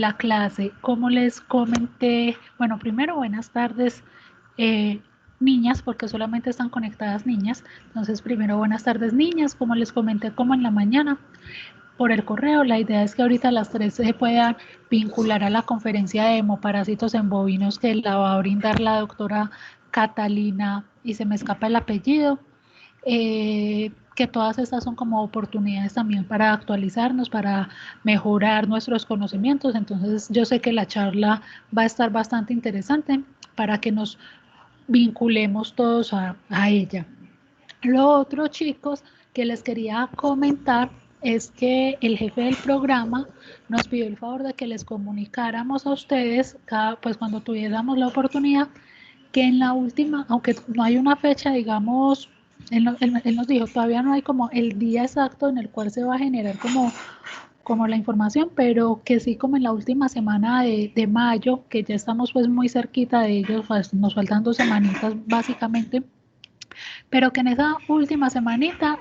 la clase. Como les comenté, bueno, primero buenas tardes, niñas, porque solamente están conectadas niñas. Entonces, primero buenas tardes, niñas, como les comenté, como en la mañana por el correo. La idea es que ahorita a las 3 se puedan vincular a la conferencia de hemoparásitos en bovinos que la va a brindar la doctora Catalina, y se me escapa el apellido. Que todas estas son como oportunidades también para actualizarnos, para mejorar nuestros conocimientos. Entonces yo sé que la charla va a estar bastante interesante para que nos vinculemos todos a ella. Lo otro, chicos, que les quería comentar es que el jefe del programa nos pidió el favor de que les comunicáramos a ustedes, pues cuando tuviéramos la oportunidad, que en la última, aunque no hay una fecha, digamos, él nos dijo, todavía no hay como el día exacto en el cual se va a generar como la información, pero que sí, como en la última semana de mayo, que ya estamos pues muy cerquita de ellos, pues nos faltan 2 semanitas básicamente, pero que en esa última semanita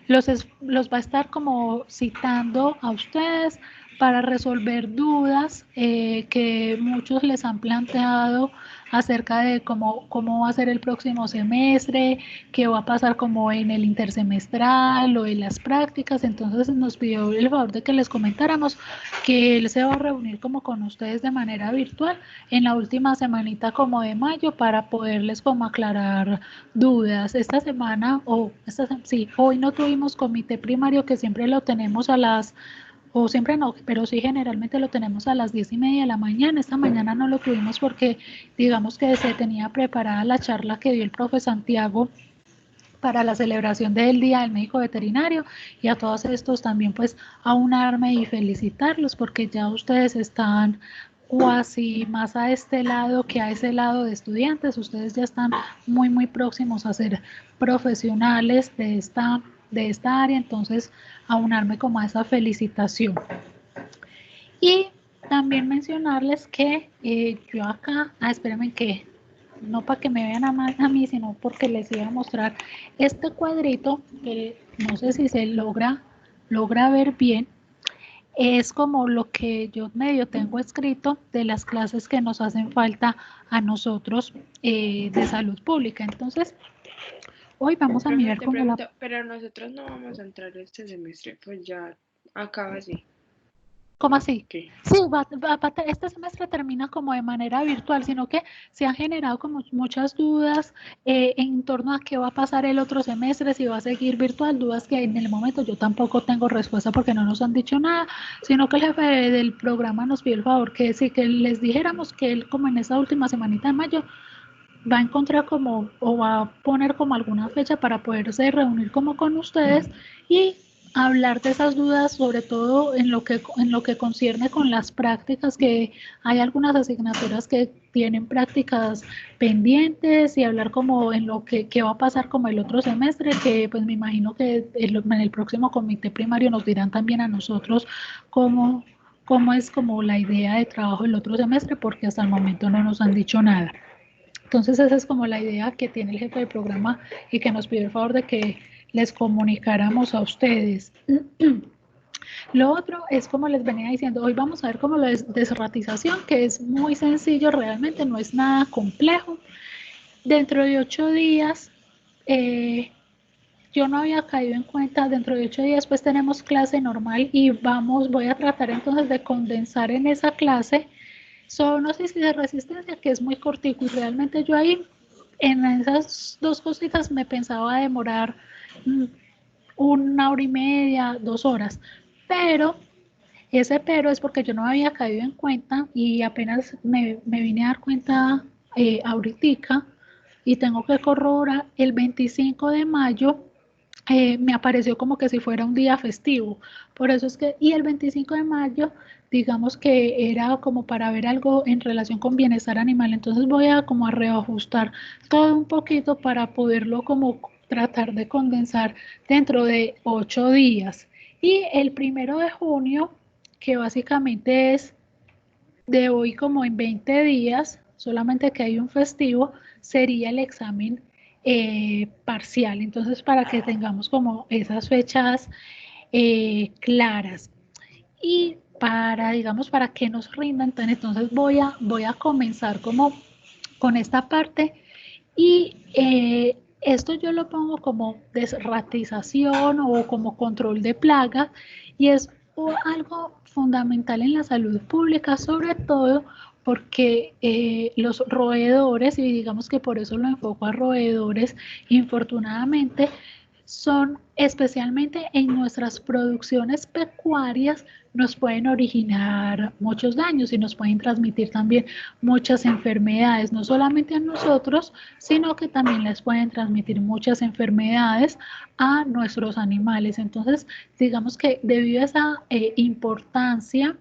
los va a estar como citando a ustedes para resolver dudas que muchos les han planteado acerca de cómo va a ser el próximo semestre, qué va a pasar como en el intersemestral o en las prácticas. Entonces nos pidió el favor de que les comentáramos que él se va a reunir como con ustedes de manera virtual en la última semanita como de mayo para poderles como aclarar dudas. Esta semana, sí, hoy no tuvimos comité primario, que siempre lo tenemos o siempre no, pero sí generalmente lo tenemos a las 10:30 de la mañana. Esta mañana no lo tuvimos porque digamos que se tenía preparada la charla que dio el profe Santiago para la celebración del Día del Médico Veterinario, y a todos estos también pues aunarme y felicitarlos porque ya ustedes están cuasi más a este lado que a ese lado de estudiantes. Ustedes ya están muy próximos a ser profesionales de esta área, entonces aunarme como a esa felicitación. Y también mencionarles que yo acá, espérenme, que no para que me vean a mí, sino porque les iba a mostrar este cuadrito, que no sé si se logra ver bien. Es como lo que yo medio tengo escrito de las clases que nos hacen falta a nosotros de salud pública. Entonces, hoy vamos a Profe, mirar te como la... pregunto, pero nosotros no vamos a entrar este semestre, pues ya acaba así. ¿Cómo así? ¿Qué? Sí, este semestre termina como de manera virtual, sino que se han generado como muchas dudas en torno a qué va a pasar el otro semestre, si va a seguir virtual, dudas que en el momento yo tampoco tengo respuesta porque no nos han dicho nada, sino que el jefe del programa nos pidió el favor que sí, que les dijéramos que él como en esa última semanita de mayo va a encontrar como o va a poner como alguna fecha para poderse reunir como con ustedes y hablar de esas dudas, sobre todo en lo que concierne con las prácticas, que hay algunas asignaturas que tienen prácticas pendientes, y hablar como en lo que va a pasar como el otro semestre, que pues me imagino que en el próximo comité primario nos dirán también a nosotros cómo es como la idea de trabajo el otro semestre, porque hasta el momento no nos han dicho nada. Entonces esa es como la idea que tiene el jefe de programa y que nos pidió el favor de que les comunicáramos a ustedes. Lo otro es, como les venía diciendo, hoy vamos a ver como la desratización, que es muy sencillo, realmente no es nada complejo. Dentro de 8 días, yo no había caído en cuenta, dentro de 8 días pues tenemos clase normal y voy a tratar entonces de condensar en esa clase zoonosis y de resistencia, que es muy cortico, y realmente yo ahí en esas 2 cositas me pensaba demorar 1 hora y media, 2 horas, pero ese pero es porque yo no había caído en cuenta y apenas me vine a dar cuenta ahorita, y tengo que corroborar el 25 de mayo. Me apareció como que si fuera un día festivo, por eso es que, y el 25 de mayo, digamos que era como para ver algo en relación con bienestar animal, entonces voy a como a reajustar todo un poquito para poderlo como tratar de condensar dentro de 8 días. Y el 1 de junio, que básicamente es de hoy como en 20 días, solamente que hay un festivo, sería el examen parcial. Entonces, para que tengamos como esas fechas claras. Y digamos, para que nos rindan. Entonces voy a comenzar como con esta parte y esto yo lo pongo como desratización o como control de plagas y es algo fundamental en la salud pública, sobre todo porque los roedores, y digamos que por eso lo enfoco a roedores, infortunadamente, son especialmente en nuestras producciones pecuarias, nos pueden originar muchos daños y nos pueden transmitir también muchas enfermedades, no solamente a nosotros, sino que también les pueden transmitir muchas enfermedades a nuestros animales. Entonces, digamos que debido a esa importancia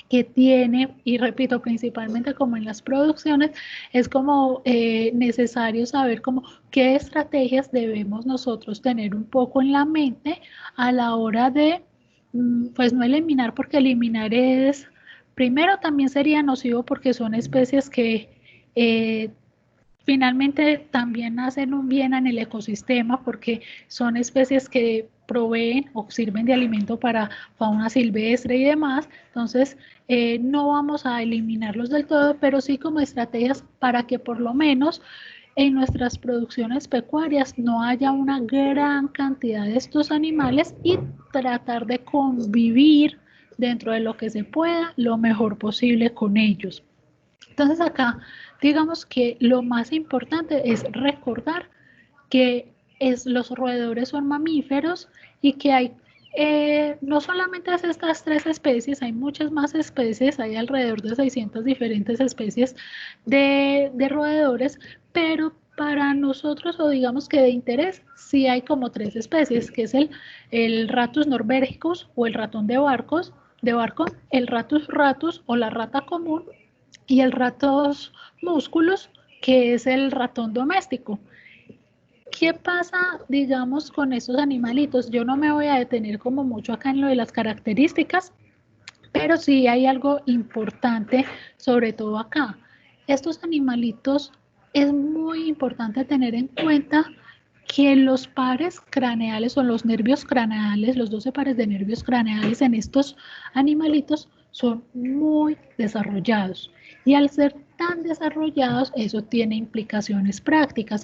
que tiene, y repito, principalmente como en las producciones, es como necesario saber como qué estrategias debemos nosotros tener un poco en la mente a la hora de, pues no eliminar, porque eliminar es, primero también sería nocivo porque son especies que finalmente también hacen un bien en el ecosistema porque son especies que proveen o sirven de alimento para fauna silvestre y demás. Entonces, no vamos a eliminarlos del todo, pero sí como estrategias para que por lo menos en nuestras producciones pecuarias no haya una gran cantidad de estos animales y tratar de convivir dentro de lo que se pueda lo mejor posible con ellos. Entonces acá, digamos que lo más importante es recordar que los roedores son mamíferos y que hay no solamente es estas tres especies, hay muchas más especies, hay alrededor de 600 diferentes especies de roedores, pero para nosotros, o digamos que de interés, sí hay como tres especies, que es el Ratus norbergicus o el ratón de barco, el Ratus ratus o la rata común y el ratos músculos, que es el ratón doméstico. ¿Qué pasa, digamos, con estos animalitos? Yo no me voy a detener como mucho acá en lo de las características, pero sí hay algo importante, sobre todo acá. Estos animalitos es muy importante tener en cuenta que los pares craneales o los nervios craneales, los 12 pares de nervios craneales en estos animalitos son muy desarrollados. Y al ser tan desarrollados, eso tiene implicaciones prácticas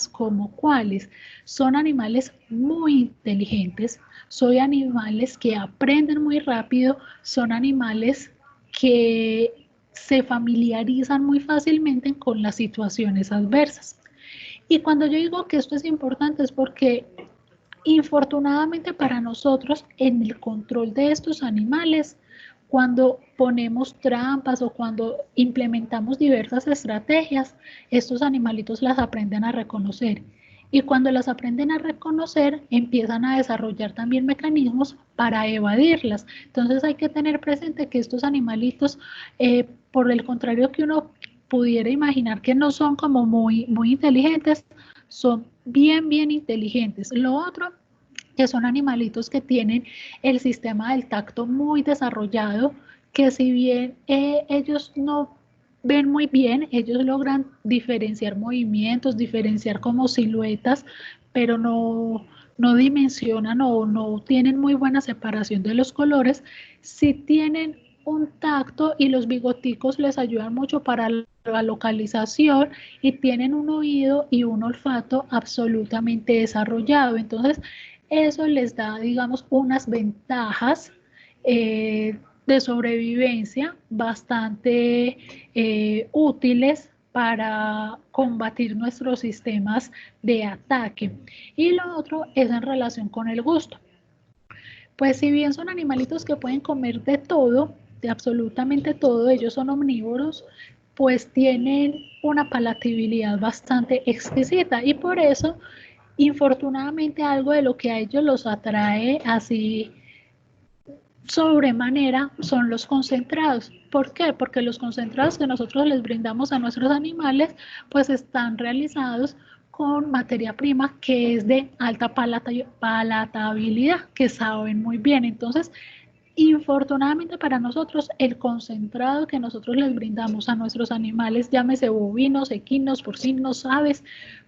como cuáles. Son animales muy inteligentes, son animales que aprenden muy rápido, son animales que se familiarizan muy fácilmente con las situaciones adversas. Y cuando yo digo que esto es importante es porque infortunadamente para nosotros en el control de estos animales, cuando ponemos trampas o cuando implementamos diversas estrategias, estos animalitos las aprenden a reconocer. Y cuando las aprenden a reconocer, empiezan a desarrollar también mecanismos para evadirlas. Entonces hay que tener presente que estos animalitos, por el contrario que uno pudiera imaginar que no son como muy inteligentes, son bien inteligentes. Lo otro, que son animalitos que tienen el sistema del tacto muy desarrollado, que si bien ellos no ven muy bien, ellos logran diferenciar movimientos, diferenciar como siluetas, pero no dimensionan o no tienen muy buena separación de los colores, si tienen un tacto y los bigoticos les ayudan mucho para la localización y tienen un oído y un olfato absolutamente desarrollado. Entonces, eso les da, digamos, unas ventajas de sobrevivencia bastante útiles para combatir nuestros sistemas de ataque. Y lo otro es en relación con el gusto. Pues si bien son animalitos que pueden comer de absolutamente todo, ellos son omnívoros, pues tienen una palatabilidad bastante exquisita y por eso, infortunadamente, algo de lo que a ellos los atrae así sobremanera son los concentrados. ¿Por qué? Porque los concentrados que nosotros les brindamos a nuestros animales, pues están realizados con materia prima que es de alta palatabilidad, que saben muy bien. Entonces, infortunadamente para nosotros, el concentrado que nosotros les brindamos a nuestros animales, llámese bovinos, equinos, porcinos, aves,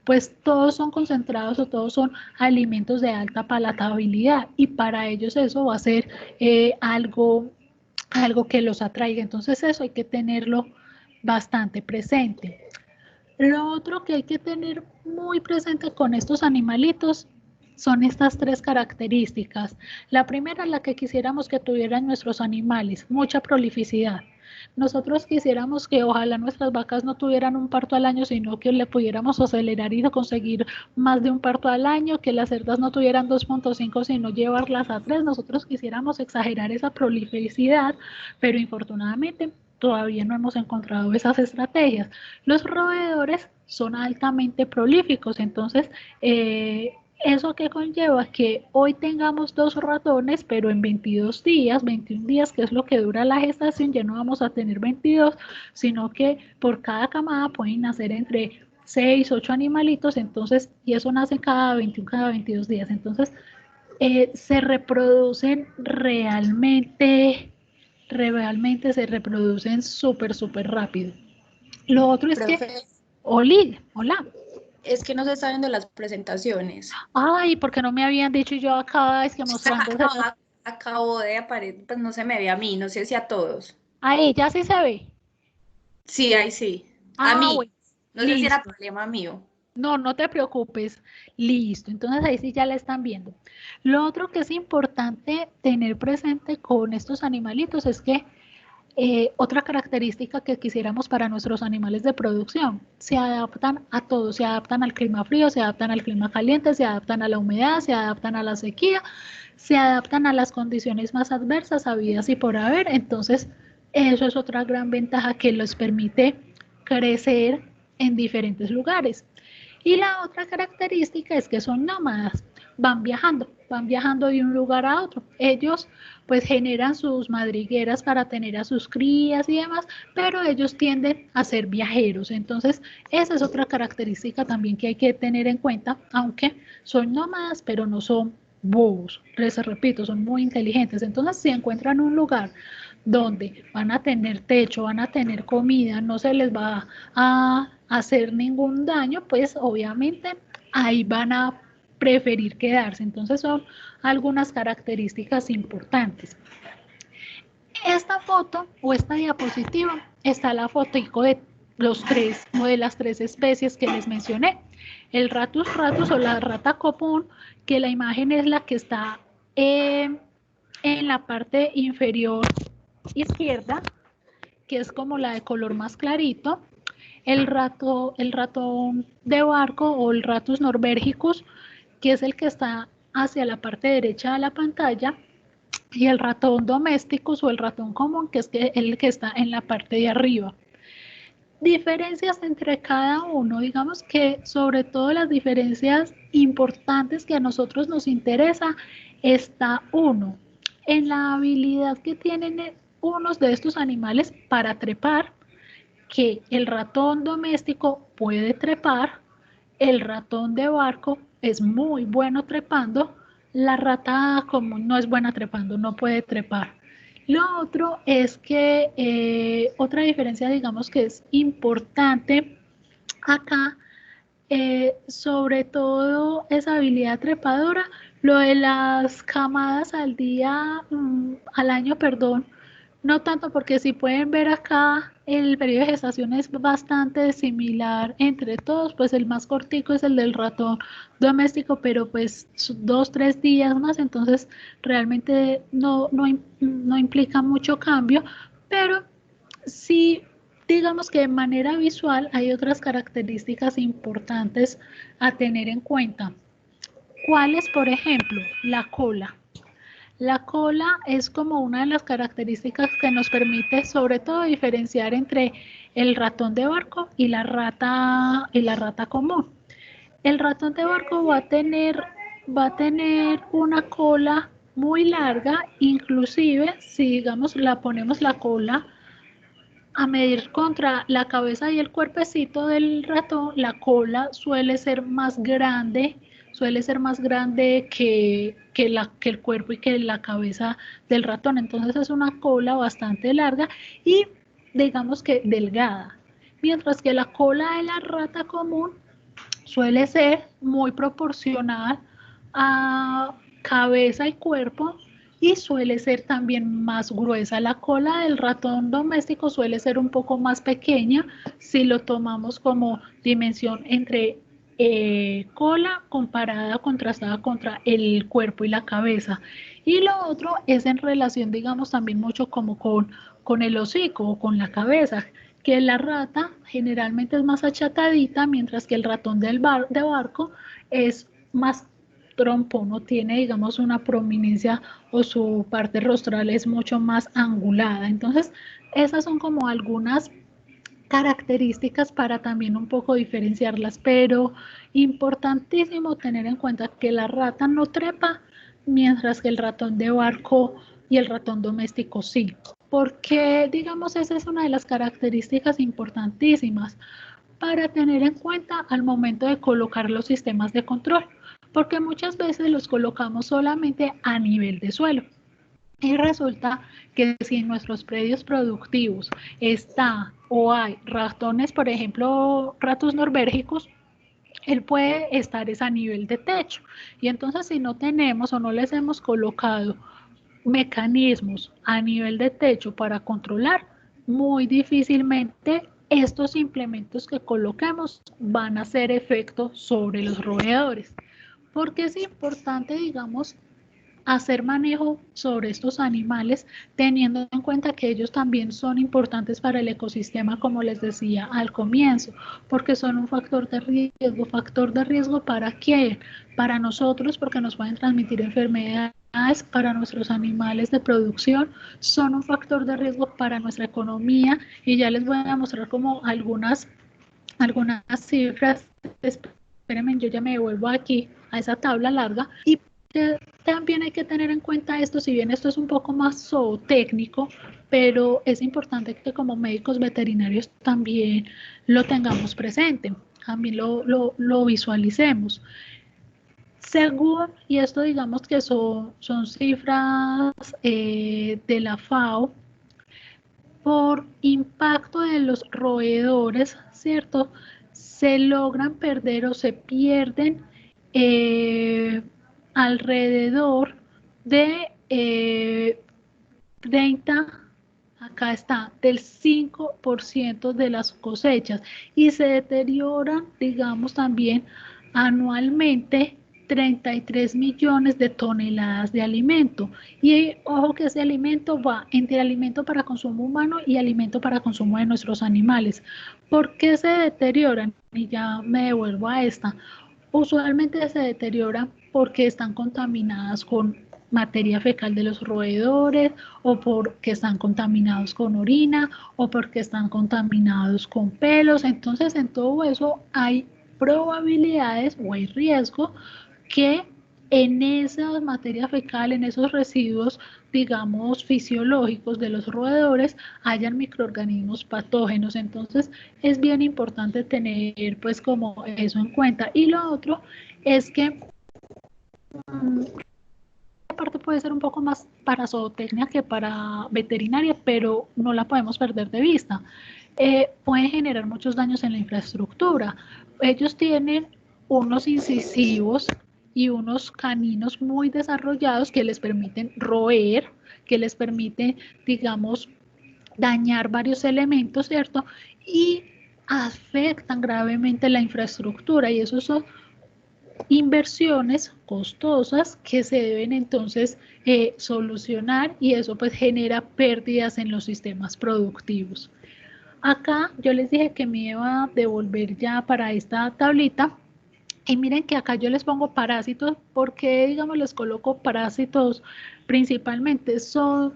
pues todos son concentrados o todos son alimentos de alta palatabilidad y para ellos eso va a ser algo que los atraiga. Entonces eso hay que tenerlo bastante presente. Lo otro que hay que tener muy presente con estos animalitos son estas tres características. La primera, la que quisiéramos que tuvieran nuestros animales, mucha prolificidad. Nosotros quisiéramos que ojalá nuestras vacas no tuvieran un parto al año, sino que le pudiéramos acelerar y conseguir más de un parto al año, que las cerdas no tuvieran 2.5, sino llevarlas a 3. Nosotros quisiéramos exagerar esa prolificidad, pero infortunadamente todavía no hemos encontrado esas estrategias. Los roedores son altamente prolíficos, entonces eso que conlleva que hoy tengamos 2 ratones, pero en 22 días, 21 días, que es lo que dura la gestación, ya no vamos a tener 22, sino que por cada camada pueden nacer entre 6, 8 animalitos, entonces, y eso nace cada 21, cada 22 días. Entonces, se reproducen realmente se reproducen súper rápido. Lo otro es que, Profe, hola. es que no se están viendo las presentaciones. Ay, porque no me habían dicho yo acá, es que mostrando. Acabo de aparecer, pues no se me ve a mí, no sé si a todos. A ella sí se ve. Sí, ahí sí. A mí. Bueno, No sé si era listo. problema mío. No te preocupes. Listo. Entonces ahí sí ya la están viendo. Lo otro que es importante tener presente con estos animalitos es que otra característica que quisiéramos para nuestros animales de producción, se adaptan a todo, se adaptan al clima frío, se adaptan al clima caliente, se adaptan a la humedad, se adaptan a la sequía, se adaptan a las condiciones más adversas, habidas y por haber. Entonces, eso es otra gran ventaja que les permite crecer en diferentes lugares. Y la otra característica es que son nómadas, van viajando de un lugar a otro. Ellos pues generan sus madrigueras para tener a sus crías y demás, pero ellos tienden a ser viajeros. Entonces, esa es otra característica también que hay que tener en cuenta, aunque son nómadas, pero no son bobos. Les repito, son muy inteligentes. Entonces, si encuentran un lugar donde van a tener techo, van a tener comida, no se les va a hacer ningún daño, pues obviamente ahí van a preferir quedarse. Entonces son algunas características importantes. Esta foto o esta diapositiva está la fotico de los tres o de las tres especies que les mencioné. El Ratus ratus o la rata común, que la imagen es la que está en la parte inferior izquierda, que es como la de color más clarito. El ratón de barco o el Ratus norbergicus, que es el que está hacia la parte derecha de la pantalla, y el ratón domesticus o el ratón común, que es el que está en la parte de arriba. Diferencias entre cada uno, digamos que sobre todo las diferencias importantes que a nosotros nos interesa, está uno, en la habilidad que tienen unos de estos animales para trepar, que el ratón doméstico puede trepar, el ratón de barco es muy bueno trepando, la rata común no es buena trepando, no puede trepar. Lo otro es que otra diferencia, digamos que es importante acá, sobre todo esa habilidad trepadora, lo de las camadas al día, al año, perdón, no tanto, porque si pueden ver acá, el periodo de gestación es bastante similar entre todos, pues el más cortico es el del ratón doméstico, pero pues 2, 3 días más, entonces realmente no implica mucho cambio, pero sí, digamos que de manera visual hay otras características importantes a tener en cuenta. ¿Cuáles? Por ejemplo, la cola. La cola es como una de las características que nos permite sobre todo diferenciar entre el ratón de barco y la rata común. El ratón de barco va a tener una cola muy larga, inclusive si digamos la ponemos la cola a medir contra la cabeza y el cuerpecito del ratón, la cola suele ser más grande que el cuerpo y que la cabeza del ratón. Entonces es una cola bastante larga y digamos que delgada. Mientras que la cola de la rata común suele ser muy proporcional a cabeza y cuerpo y suele ser también más gruesa. La cola del ratón doméstico suele ser un poco más pequeña si lo tomamos como dimensión entre cola comparada, contrastada contra el cuerpo y la cabeza. Y lo otro es en relación, digamos, también mucho como con el hocico o con la cabeza, que la rata generalmente es más achatadita, mientras que el ratón de barco es más trompo, no tiene, digamos, una prominencia o su parte rostral es mucho más angulada. Entonces, esas son como algunas características para también un poco diferenciarlas, pero importantísimo tener en cuenta que la rata no trepa, mientras que el ratón de barco y el ratón doméstico sí. Porque, digamos, esa es una de las características importantísimas para tener en cuenta al momento de colocar los sistemas de control, porque muchas veces los colocamos solamente a nivel de suelo. Y resulta que si en nuestros predios productivos está o hay ratones, por ejemplo, ratos norbergicos, él puede estar es a nivel de techo. Y entonces si no tenemos o no les hemos colocado mecanismos a nivel de techo para controlar, muy difícilmente estos implementos que coloquemos van a hacer efecto sobre los roedores. Porque es importante, digamos, hacer manejo sobre estos animales, teniendo en cuenta que ellos también son importantes para el ecosistema, como les decía al comienzo, porque son un factor de riesgo ¿para quién? Para nosotros, porque nos pueden transmitir enfermedades, para nuestros animales de producción, son un factor de riesgo para nuestra economía, y ya les voy a mostrar como algunas cifras. Espérenme, yo ya me devuelvo aquí a esa tabla larga. Y también hay que tener en cuenta esto, si bien esto es un poco más zootécnico, pero es importante que como médicos veterinarios también lo tengamos presente, también lo visualicemos. Según, y esto digamos que son cifras de la FAO, por impacto de los roedores, ¿cierto? Se logran perder o se pierden alrededor de 30, acá está, del 5% de las cosechas, y se deterioran, digamos, también anualmente 33 millones de toneladas de alimento. Y ojo que ese alimento va entre alimento para consumo humano y alimento para consumo de nuestros animales. ¿Por qué se deterioran? Y ya me devuelvo a esta. Usualmente se deterioran porque están contaminadas con materia fecal de los roedores, o porque están contaminados con orina, o porque están contaminados con pelos. Entonces, en todo eso hay probabilidades o hay riesgo que en esa materia fecal, en esos residuos, digamos, fisiológicos de los roedores, hayan microorganismos patógenos. Entonces, es bien importante tener pues como eso en cuenta. Y lo otro es que parte puede ser un poco más para zootecnia que para veterinaria, pero no la podemos perder de vista. Pueden generar muchos daños en la infraestructura. Ellos tienen unos incisivos y unos caninos muy desarrollados que les permiten roer, que les permiten, digamos, dañar varios elementos, ¿cierto? Y afectan gravemente la infraestructura, y eso son inversiones costosas que se deben entonces solucionar, y eso pues genera pérdidas en los sistemas productivos. Acá yo les dije que me iba a devolver ya para esta tablita, y miren que acá yo les pongo parásitos. Porque digamos les coloco parásitos? Principalmente son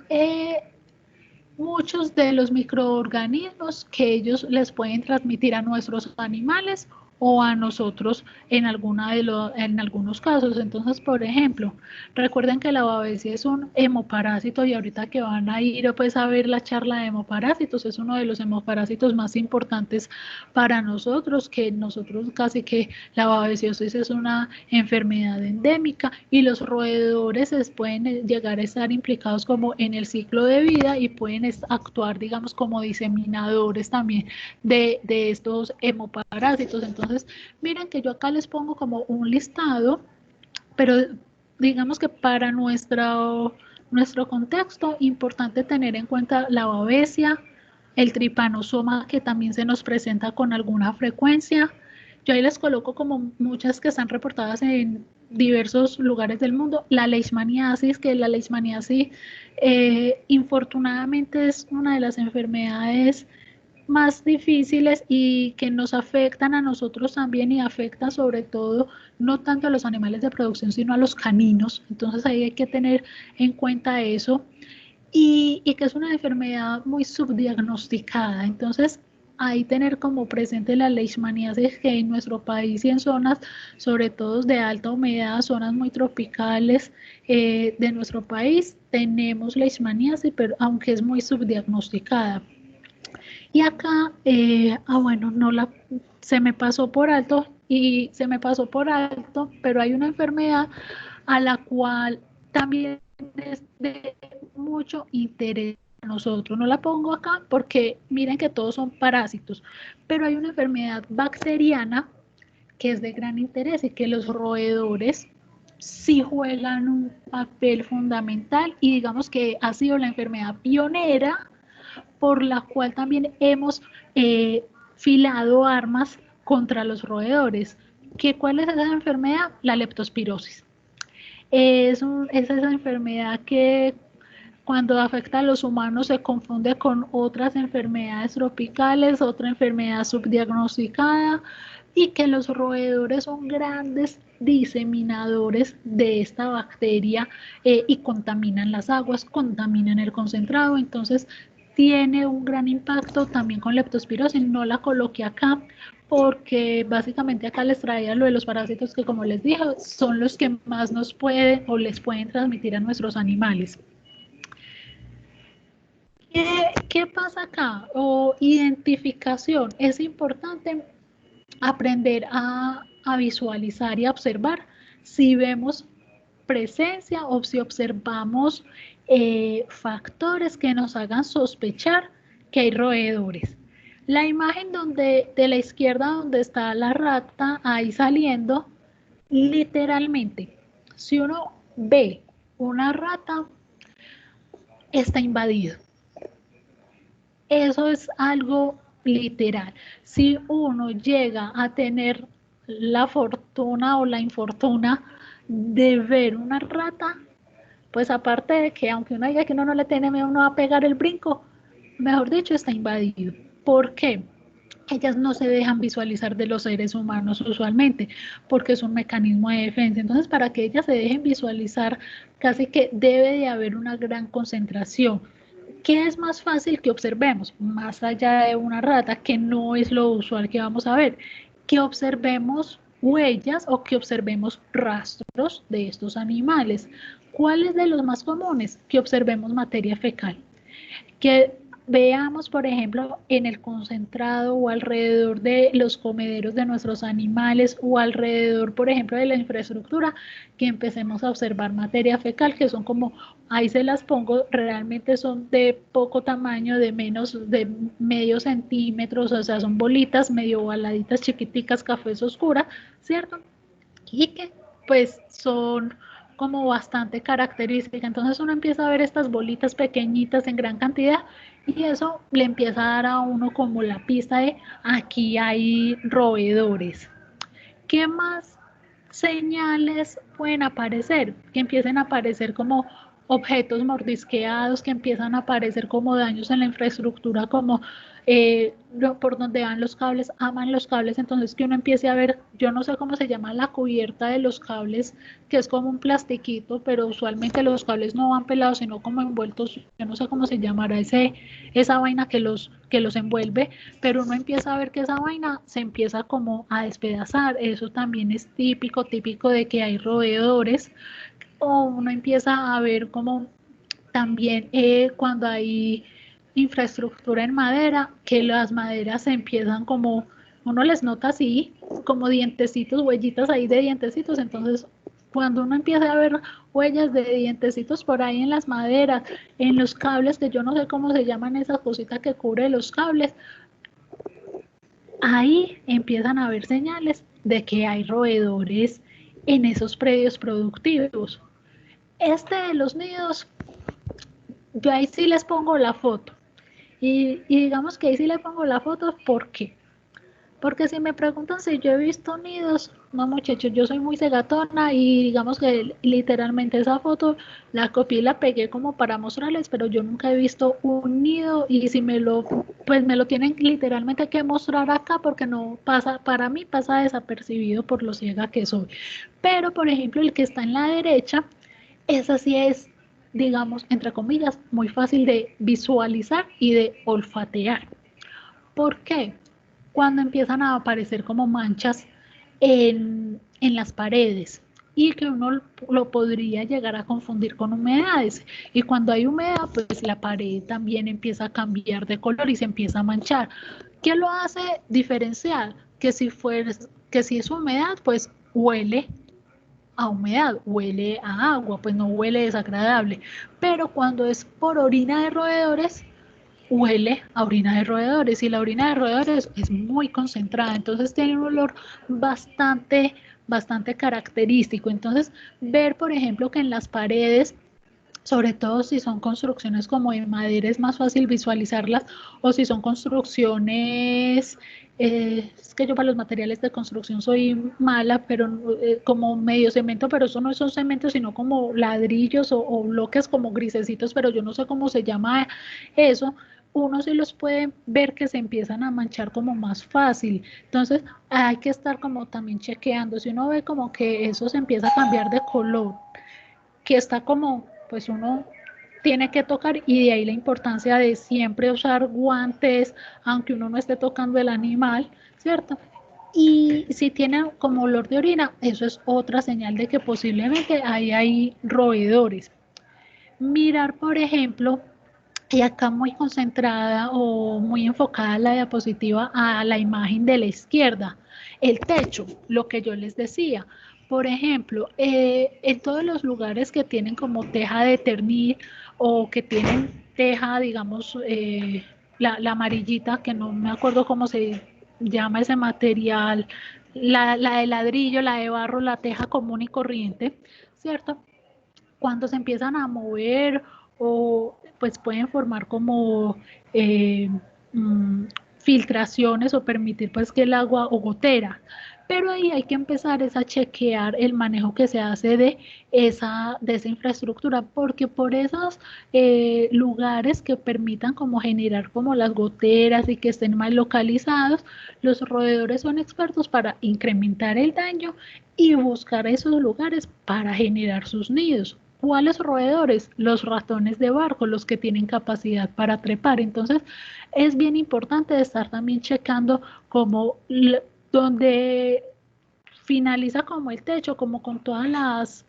muchos de los microorganismos que ellos les pueden transmitir a nuestros animales o a nosotros en algunos casos. Entonces, por ejemplo, recuerden que la babesia es un hemoparásito, y ahorita que van a ir pues a ver la charla de hemoparásitos, es uno de los hemoparásitos más importantes para nosotros, que nosotros casi que la babesiosis es una enfermedad endémica, y los roedores pueden llegar a estar implicados como en el ciclo de vida y pueden actuar, digamos, como diseminadores también de estos hemoparásitos. Entonces, Entonces, miren que yo acá les pongo como un listado, pero digamos que para nuestro contexto, importante tener en cuenta la babesia, el tripanosoma que también se nos presenta con alguna frecuencia. Yo ahí les coloco como muchas que están reportadas en diversos lugares del mundo. La leishmaniasis, que la leishmaniasis infortunadamente es una de las enfermedades más difíciles y que nos afectan a nosotros también y afectan sobre todo no tanto a los animales de producción sino a los caninos. Entonces ahí hay que tener en cuenta eso y que es una enfermedad muy subdiagnosticada. Entonces ahí tener como presente la leishmaniasis que en nuestro país y en zonas sobre todo de alta humedad, zonas muy tropicales de nuestro país tenemos leishmaniasis, pero aunque es muy subdiagnosticada. Y acá, bueno, se me pasó por alto pero hay una enfermedad a la cual también es de mucho interés a nosotros. No la pongo acá porque miren que todos son parásitos, pero hay una enfermedad bacteriana que es de gran interés y que los roedores sí juegan un papel fundamental y digamos que ha sido la enfermedad pionera por la cual también hemos filado armas contra los roedores. ¿Cuál es esa enfermedad? La leptospirosis. Es esa enfermedad que cuando afecta a los humanos se confunde con otras enfermedades tropicales, otra enfermedad subdiagnosticada y que los roedores son grandes diseminadores de esta bacteria y contaminan las aguas, contaminan el concentrado. Entonces tiene un gran impacto también con leptospirosis. No la coloqué acá porque básicamente acá les traía lo de los parásitos que, como les dije, son los que más nos pueden o les pueden transmitir a nuestros animales. ¿Qué pasa acá? Identificación. Es importante aprender a visualizar y a observar si vemos presencia o si observamos factores que nos hagan sospechar que hay roedores. La imagen de la izquierda donde está la rata ahí saliendo, literalmente, si uno ve una rata, está invadido. Eso es algo literal. Si uno llega a tener la fortuna o la infortuna de ver una rata, pues aparte de que aunque uno diga que uno no le tiene miedo, uno va a pegar el brinco, mejor dicho, está invadido. ¿Por qué? Ellas no se dejan visualizar de los seres humanos usualmente, porque es un mecanismo de defensa. Entonces, para que ellas se dejen visualizar, casi que debe de haber una gran concentración. ¿Qué es más fácil que observemos? Más allá de una rata, que no es lo usual que vamos a ver, que observemos huellas o que observemos rastros de estos animales. ¿Cuáles de los más comunes? Que observemos materia fecal. Que veamos, por ejemplo, en el concentrado o alrededor de los comederos de nuestros animales o alrededor, por ejemplo, de la infraestructura, que empecemos a observar materia fecal, que son como, ahí se las pongo, realmente son de poco tamaño, de menos de medio centímetro, o sea, son bolitas medio ovaladitas, chiquiticas, cafés oscura, ¿cierto? Y que pues son como bastante característica. Entonces uno empieza a ver estas bolitas pequeñitas en gran cantidad y eso le empieza a dar a uno como la pista de aquí hay roedores. ¿Qué más señales pueden aparecer? Que empiecen a aparecer como objetos mordisqueados, que empiezan a aparecer como daños en la infraestructura, como por donde van los cables, aman los cables, entonces que uno empiece a ver, yo no sé cómo se llama la cubierta de los cables, que es como un plastiquito, pero usualmente los cables no van pelados, sino como envueltos, yo no sé cómo se llamará esa vaina que los envuelve, pero uno empieza a ver que esa vaina se empieza como a despedazar. Eso también es típico de que hay roedores, o uno empieza a ver como también cuando hay infraestructura en madera, que las maderas se empiezan como, uno les nota así, como dientecitos, huellitas ahí de dientecitos, entonces cuando uno empieza a ver huellas de dientecitos por ahí en las maderas, en los cables, que yo no sé cómo se llaman esas cositas que cubre los cables, ahí empiezan a haber señales de que hay roedores en esos predios productivos. Este de los nidos, yo ahí sí les pongo la foto. Y digamos que ahí sí le pongo la foto, ¿por qué? Porque si me preguntan si yo he visto nidos, no muchachos, yo soy muy cegatona y digamos que literalmente esa foto la copié y la pegué como para mostrarles, pero yo nunca he visto un nido y si pues me lo tienen literalmente que mostrar acá porque no pasa, para mí pasa desapercibido por lo ciega que soy. Pero por ejemplo el que está en la derecha, esa sí es, digamos, entre comillas, muy fácil de visualizar y de olfatear. ¿Por qué? Cuando empiezan a aparecer como manchas en las paredes y que uno lo podría llegar a confundir con humedades. Y cuando hay humedad, pues la pared también empieza a cambiar de color y se empieza a manchar. ¿Qué lo hace diferenciar? Que si es humedad, pues huele a humedad, huele a agua, pues no huele desagradable. Pero cuando es por orina de roedores, huele a orina de roedores y la orina de roedores es muy concentrada, entonces tiene un olor bastante característico. Entonces, ver, por ejemplo, que en las paredes, sobre todo si son construcciones como de madera, es más fácil visualizarlas, o si son construcciones, es que yo para los materiales de construcción soy mala, pero como medio cemento, pero eso no son cementos, sino como ladrillos o bloques como grisecitos, pero yo no sé cómo se llama eso. Uno sí los puede ver que se empiezan a manchar como más fácil. Entonces hay que estar como también chequeando. Si uno ve como que eso se empieza a cambiar de color, que está como, pues uno tiene que tocar y de ahí la importancia de siempre usar guantes, aunque uno no esté tocando el animal, ¿cierto? Y si tiene como olor de orina, eso es otra señal de que posiblemente ahí hay roedores. Mirar, por ejemplo, y acá muy concentrada o muy enfocada la diapositiva a la imagen de la izquierda, el techo, lo que yo les decía. Por ejemplo, en todos los lugares que tienen como teja de ternil o que tienen teja, digamos, la amarillita, que no me acuerdo cómo se llama ese material, la de ladrillo, la de barro, la teja común y corriente, ¿cierto? Cuando se empiezan a mover o pues pueden formar como eh, mm, filtraciones o permitir pues que el agua o gotera. Pero ahí hay que empezar es a chequear el manejo que se hace de esa infraestructura, porque por esos lugares que permitan como generar como las goteras y que estén mal localizados, los roedores son expertos para incrementar el daño y buscar esos lugares para generar sus nidos. ¿Cuáles roedores? Los ratones de barco, los que tienen capacidad para trepar. Entonces, es bien importante estar también checando como donde finaliza como el techo, como con todas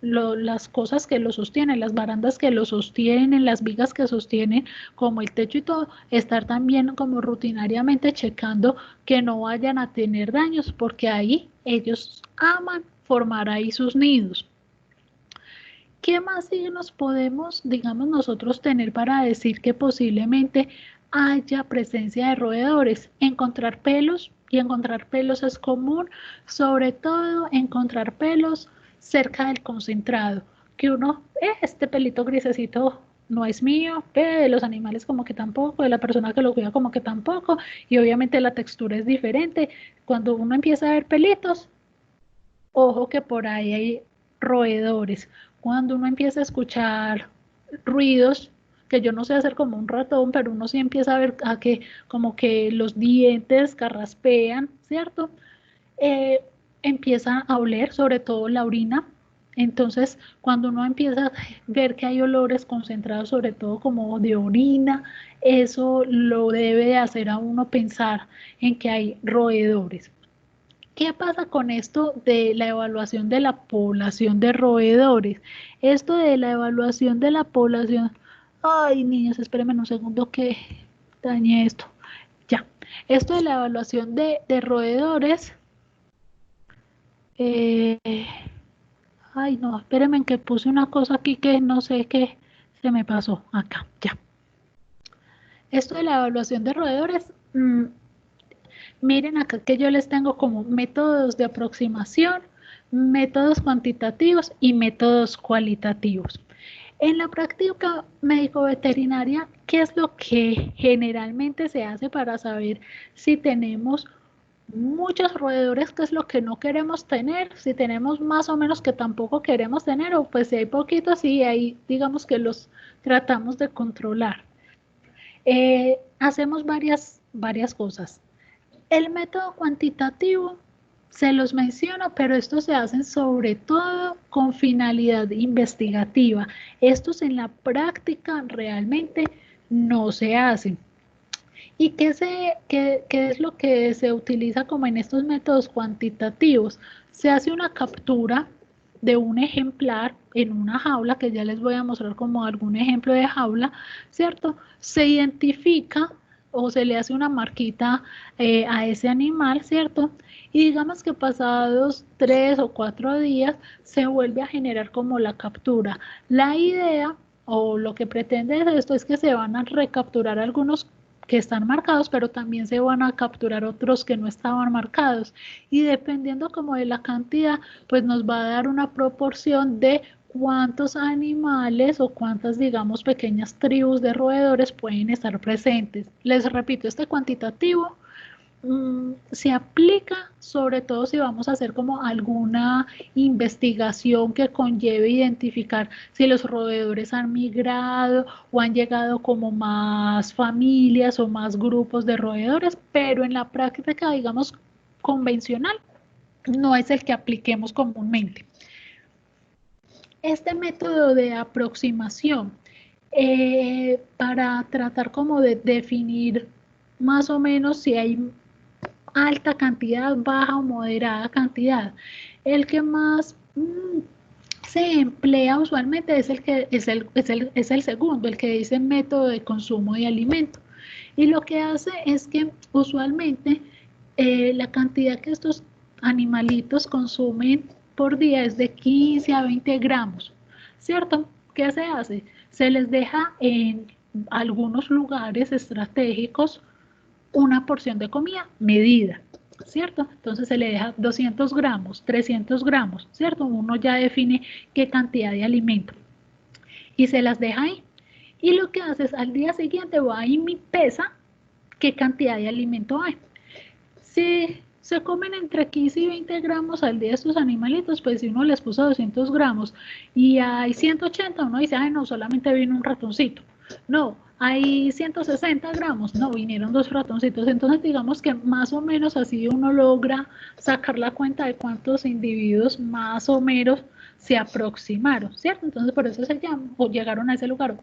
las cosas que lo sostienen, las barandas que lo sostienen, las vigas que sostienen, como el techo y todo, estar también como rutinariamente checando que no vayan a tener daños, porque ahí ellos aman formar ahí sus nidos. ¿Qué más signos podemos, digamos, nosotros tener para decir que posiblemente haya presencia de roedores? Encontrar pelos, y encontrar pelos es común, sobre todo encontrar pelos cerca del concentrado, que uno, este pelito grisecito no es mío, de los animales como que tampoco, de la persona que lo cuida como que tampoco, y obviamente la textura es diferente. Cuando uno empieza a ver pelitos, ojo que por ahí hay roedores. Cuando uno empieza a escuchar ruidos, que yo no sé hacer como un ratón, pero uno sí empieza a ver a que como que los dientes carraspean, ¿cierto? Eh, Empieza a oler, sobre todo la orina. Entonces, cuando uno empieza a ver que hay olores concentrados, sobre todo como de orina, eso lo debe de hacer a uno pensar en que hay roedores. ¿Qué pasa con esto de la evaluación de la población de roedores? Esto de la evaluación de la población... Ay, niños, espérenme un segundo que dañé esto. Ya. Esto de la evaluación de roedores... eh, ay, no, espérenme que puse una cosa aquí que no sé qué se me pasó. Acá, ya. Esto de la evaluación de roedores... Miren acá que yo les tengo como métodos de aproximación, métodos cuantitativos y métodos cualitativos. En la práctica médico-veterinaria, ¿qué es lo que generalmente se hace para saber si tenemos muchos roedores, qué es lo que no queremos tener, si tenemos más o menos que tampoco queremos tener, o pues si hay poquitos y ahí digamos que los tratamos de controlar? Hacemos varias cosas. El método cuantitativo se los menciono, pero estos se hacen sobre todo con finalidad investigativa. Estos en la práctica realmente no se hacen. ¿Y qué es lo que se utiliza como en estos métodos cuantitativos? Se hace una captura de un ejemplar en una jaula, que ya les voy a mostrar como algún ejemplo de jaula, ¿cierto? Se identifica o se le hace una marquita a ese animal, ¿cierto? Y digamos que pasados 3 o 4 días se vuelve a generar como la captura. La idea o lo que pretende esto es que se van a recapturar algunos que están marcados, pero también se van a capturar otros que no estaban marcados. Y dependiendo como de la cantidad, pues nos va a dar una proporción de cuántos animales o cuántas, digamos, pequeñas tribus de roedores pueden estar presentes. Les repito, este cuantitativo se aplica sobre todo si vamos a hacer como alguna investigación que conlleve identificar si los roedores han migrado o han llegado como más familias o más grupos de roedores, pero en la práctica, digamos, convencional, no es el que apliquemos comúnmente. Este método de aproximación para tratar como de definir más o menos si hay alta cantidad, baja o moderada cantidad. El que más se emplea usualmente es el segundo, el que dice método de consumo de alimento. Y lo que hace es que usualmente la cantidad que estos animalitos consumen por día es de 15 a 20 gramos, ¿cierto? ¿Qué se hace? Se les deja en algunos lugares estratégicos una porción de comida medida, ¿cierto? Entonces se le deja 200 gramos, 300 gramos, ¿cierto? Uno ya define qué cantidad de alimento y se las deja ahí. Y lo que hace es al día siguiente va y me pesa qué cantidad de alimento hay. Si se comen entre 15 y 20 gramos al día estos animalitos, pues si uno les puso 200 gramos y hay 180, uno dice, ay no, solamente vino un ratoncito. No, hay 160 gramos, no, vinieron 2 ratoncitos. Entonces digamos que más o menos así uno logra sacar la cuenta de cuántos individuos más o menos se aproximaron, ¿cierto? Entonces por eso se llama, o llegaron a ese lugar,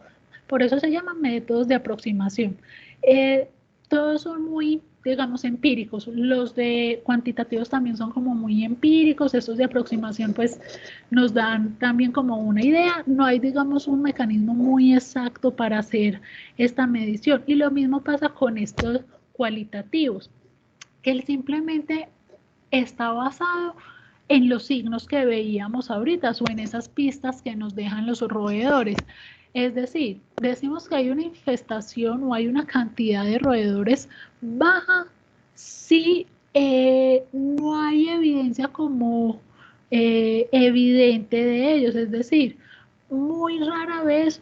por eso se llaman métodos de aproximación. Todos son muy, digamos, empíricos. Los de cuantitativos también son como muy empíricos. Estos de aproximación pues nos dan también como una idea. No hay, digamos, un mecanismo muy exacto para hacer esta medición. Y lo mismo pasa con estos cualitativos, que él simplemente está basado en los signos que veíamos ahorita o en esas pistas que nos dejan los roedores. Es decir, decimos que hay una infestación o hay una cantidad de roedores baja si no hay evidencia como evidente de ellos. Es decir, muy rara vez,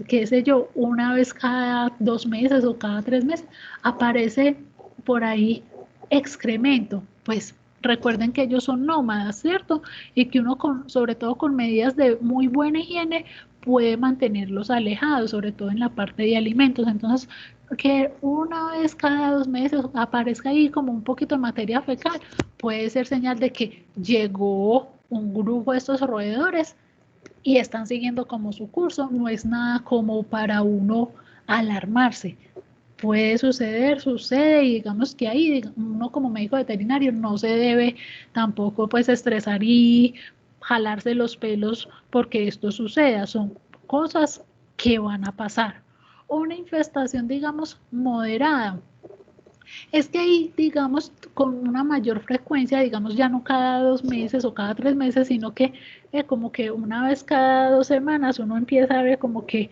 qué sé yo, una vez cada 2 meses o cada 3 meses, aparece por ahí excremento. Pues recuerden que ellos son nómadas, ¿cierto? Y que uno, sobre todo con medidas de muy buena higiene, puede mantenerlos alejados, sobre todo en la parte de alimentos. Entonces, que una vez cada 2 meses aparezca ahí como un poquito de materia fecal, puede ser señal de que llegó un grupo de estos roedores y están siguiendo como su curso. No es nada como para uno alarmarse. Puede suceder, sucede, y digamos que ahí uno como médico veterinario no se debe tampoco pues estresar y jalarse los pelos porque esto suceda. Son cosas que van a pasar. Una infestación, digamos, moderada. Es que ahí, digamos, con una mayor frecuencia, digamos, ya no cada 2 meses o cada 3 meses, sino que como que una vez cada 2 semanas uno empieza a ver como que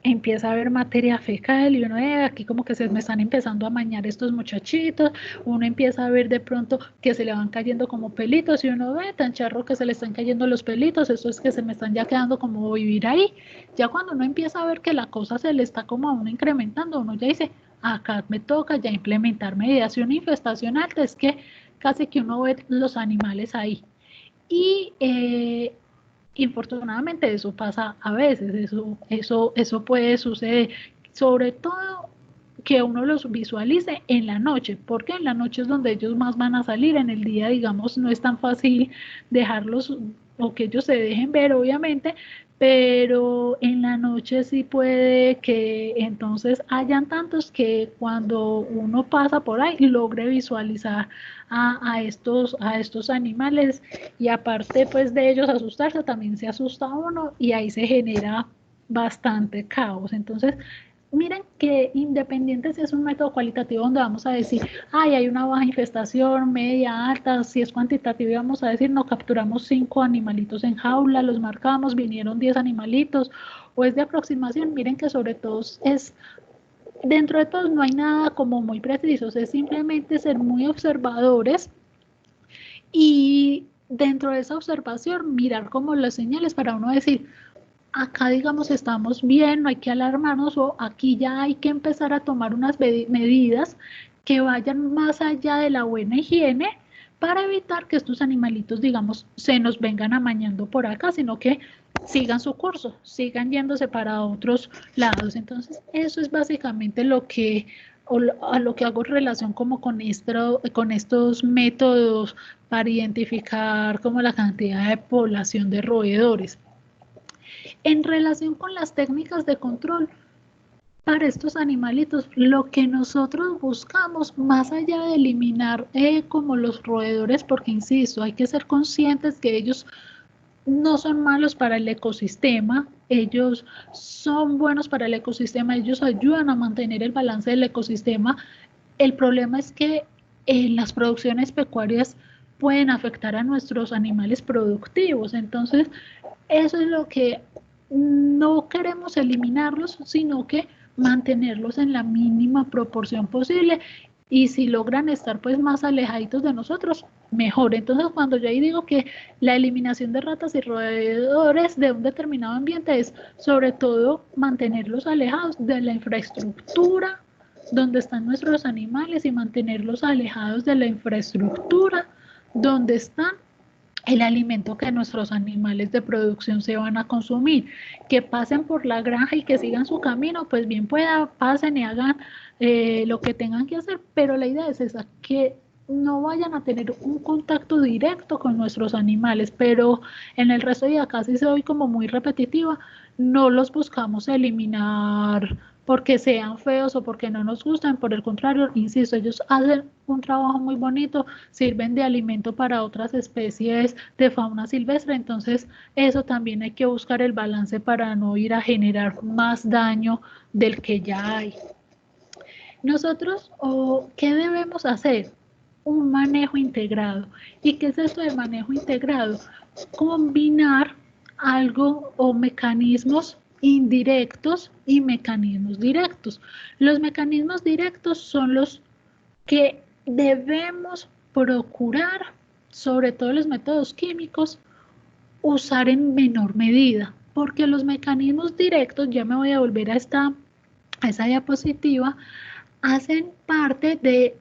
empieza a haber materia fecal y uno aquí como que se me están empezando a mañar estos muchachitos, uno empieza a ver de pronto que se le van cayendo como pelitos y uno ve tan charro que se le están cayendo los pelitos, eso es que se me están ya quedando como vivir ahí. Ya cuando uno empieza a ver que la cosa se le está como a uno incrementando, uno ya dice, acá me toca ya implementar medidas. Y una infestación alta es que casi que uno ve los animales ahí. Y infortunadamente eso pasa a veces, eso puede suceder, sobre todo que uno los visualice en la noche, porque en la noche es donde ellos más van a salir, en el día, digamos, no es tan fácil dejarlos o que ellos se dejen ver, obviamente, pero en la noche sí puede que entonces hayan tantos que cuando uno pasa por ahí logre visualizar a estos animales y aparte pues de ellos asustarse, también se asusta uno y ahí se genera bastante caos. Entonces, miren que independiente si es un método cualitativo donde vamos a decir, ay, hay una baja infestación, media, alta, si es cuantitativo y vamos a decir, no, capturamos 5 animalitos en jaula, los marcamos, vinieron 10 animalitos, o es de aproximación, miren que sobre todo es, dentro de todo no hay nada como muy preciso, es simplemente ser muy observadores y dentro de esa observación mirar como las señales para uno decir, acá digamos estamos bien, no hay que alarmarnos o aquí ya hay que empezar a tomar unas medidas que vayan más allá de la buena higiene para evitar que estos animalitos, digamos, se nos vengan amañando por acá, sino que sigan su curso, sigan yéndose para otros lados. Entonces, eso es básicamente lo que a lo que hago relación como con estos métodos para identificar como la cantidad de población de roedores. En relación con las técnicas de control, para estos animalitos, lo que nosotros buscamos, más allá de eliminar como los roedores, porque insisto, hay que ser conscientes que ellos no son malos para el ecosistema, ellos son buenos para el ecosistema, ellos ayudan a mantener el balance del ecosistema. El problema es que en las producciones pecuarias pueden afectar a nuestros animales productivos, entonces eso es lo que no queremos eliminarlos, sino que mantenerlos en la mínima proporción posible y si logran estar pues más alejaditos de nosotros, mejor. Entonces cuando yo ahí digo que la eliminación de ratas y roedores de un determinado ambiente es sobre todo mantenerlos alejados de la infraestructura donde están nuestros animales y mantenerlos alejados de la infraestructura donde están el alimento que nuestros animales de producción se van a consumir, que pasen por la granja y que sigan su camino, pues bien pueda, pasen y hagan lo que tengan que hacer, pero la idea es esa, que no vayan a tener un contacto directo con nuestros animales, pero en el resto de acá sí soy como muy repetitiva, no los buscamos eliminar porque sean feos o porque no nos gustan, por el contrario, insisto, ellos hacen un trabajo muy bonito, sirven de alimento para otras especies de fauna silvestre, entonces eso también hay que buscar el balance para no ir a generar más daño del que ya hay. Nosotros, ¿qué debemos hacer? Un manejo integrado. ¿Y qué es esto de manejo integrado? Combinar algo o mecanismos indirectos y mecanismos directos. Los mecanismos directos son los que debemos procurar, sobre todo los métodos químicos, usar en menor medida, porque los mecanismos directos, ya me voy a volver a esa diapositiva, hacen parte de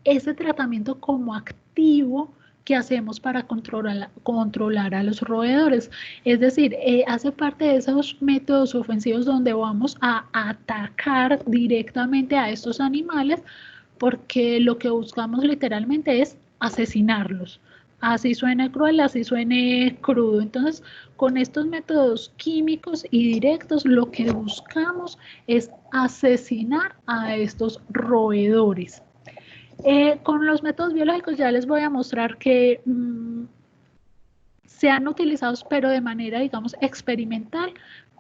ese tratamiento como activo que hacemos para controlar a los roedores. Es decir, hace parte de esos métodos ofensivos donde vamos a atacar directamente a estos animales porque lo que buscamos literalmente es asesinarlos. Así suene cruel, así suene crudo. Entonces, con estos métodos químicos y directos, lo que buscamos es asesinar a estos roedores. Con los métodos biológicos ya les voy a mostrar que se han utilizado, pero de manera, digamos, experimental,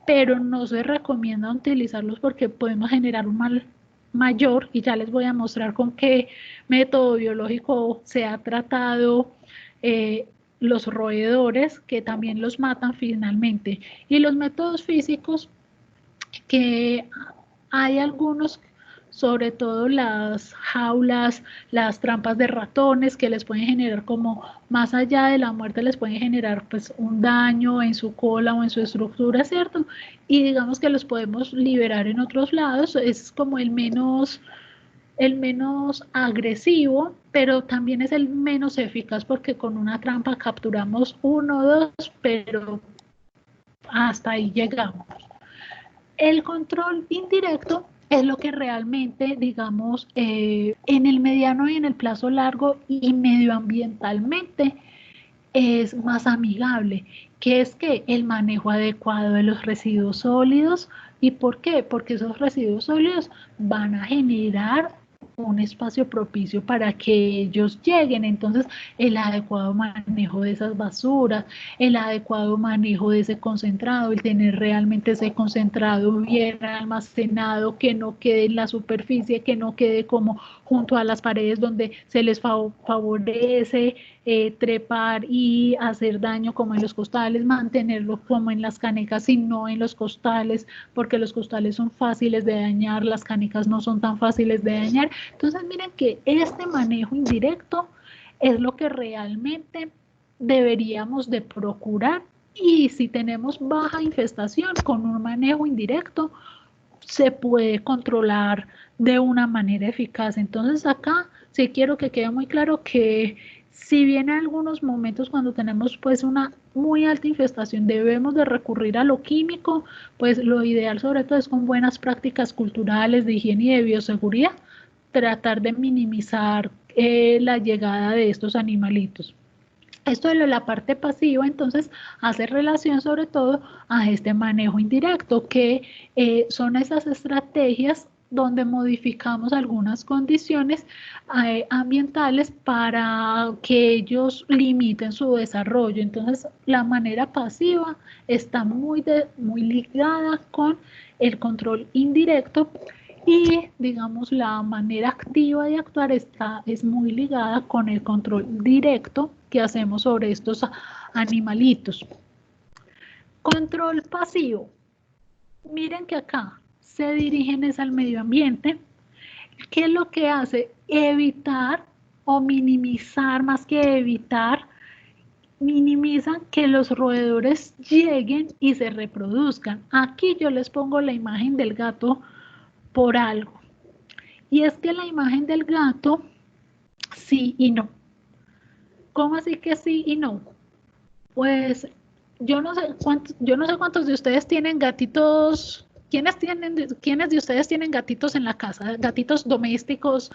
pero no se recomienda utilizarlos porque podemos generar un mal mayor y ya les voy a mostrar con qué método biológico se ha tratado los roedores que también los matan finalmente. Y los métodos físicos que hay algunos, sobre todo las jaulas, las trampas de ratones que les pueden generar, como más allá de la muerte, les pueden generar pues un daño en su cola o en su estructura, ¿cierto? Y digamos que los podemos liberar en otros lados, es como el menos agresivo, pero también es el menos eficaz, porque con una trampa capturamos uno o dos, pero hasta ahí llegamos. El control indirecto es lo que realmente, digamos, en el mediano y en el plazo largo y medioambientalmente es más amigable, que es que el manejo adecuado de los residuos sólidos. ¿Y por qué? Porque esos residuos sólidos van a generar un espacio propicio para que ellos lleguen. Entonces, el adecuado manejo de esas basuras, el adecuado manejo de ese concentrado, el tener realmente ese concentrado bien almacenado, que no quede en la superficie, que no quede como junto a las paredes donde se les favorece trepar y hacer daño, como en los costales, mantenerlo como en las canecas y no en los costales, porque los costales son fáciles de dañar, las canecas no son tan fáciles de dañar. Entonces miren que este manejo indirecto es lo que realmente deberíamos de procurar, y si tenemos baja infestación con un manejo indirecto se puede controlar de una manera eficaz. Entonces acá sí quiero que quede muy claro que si bien en algunos momentos cuando tenemos pues una muy alta infestación debemos de recurrir a lo químico, pues lo ideal sobre todo es con buenas prácticas culturales de higiene y de bioseguridad tratar de minimizar la llegada de estos animalitos. Esto de la parte pasiva, entonces, hace relación sobre todo a este manejo indirecto, que son esas estrategias donde modificamos algunas condiciones ambientales para que ellos limiten su desarrollo. Entonces, la manera pasiva está muy ligada con el control indirecto, y digamos la manera activa de actuar es muy ligada con el control directo que hacemos sobre estos animalitos. Control pasivo. Miren que acá se dirigen es al medio ambiente. ¿Qué es lo que hace? Evitar o minimizar, más que evitar, minimizan que los roedores lleguen y se reproduzcan. Aquí yo les pongo la imagen del gato por algo. Y es que la imagen del gato, sí y no. ¿Cómo así que sí y no? Pues yo no sé cuántos de ustedes tienen gatitos. ¿Quiénes de ustedes tienen gatitos en la casa? Gatitos domésticos.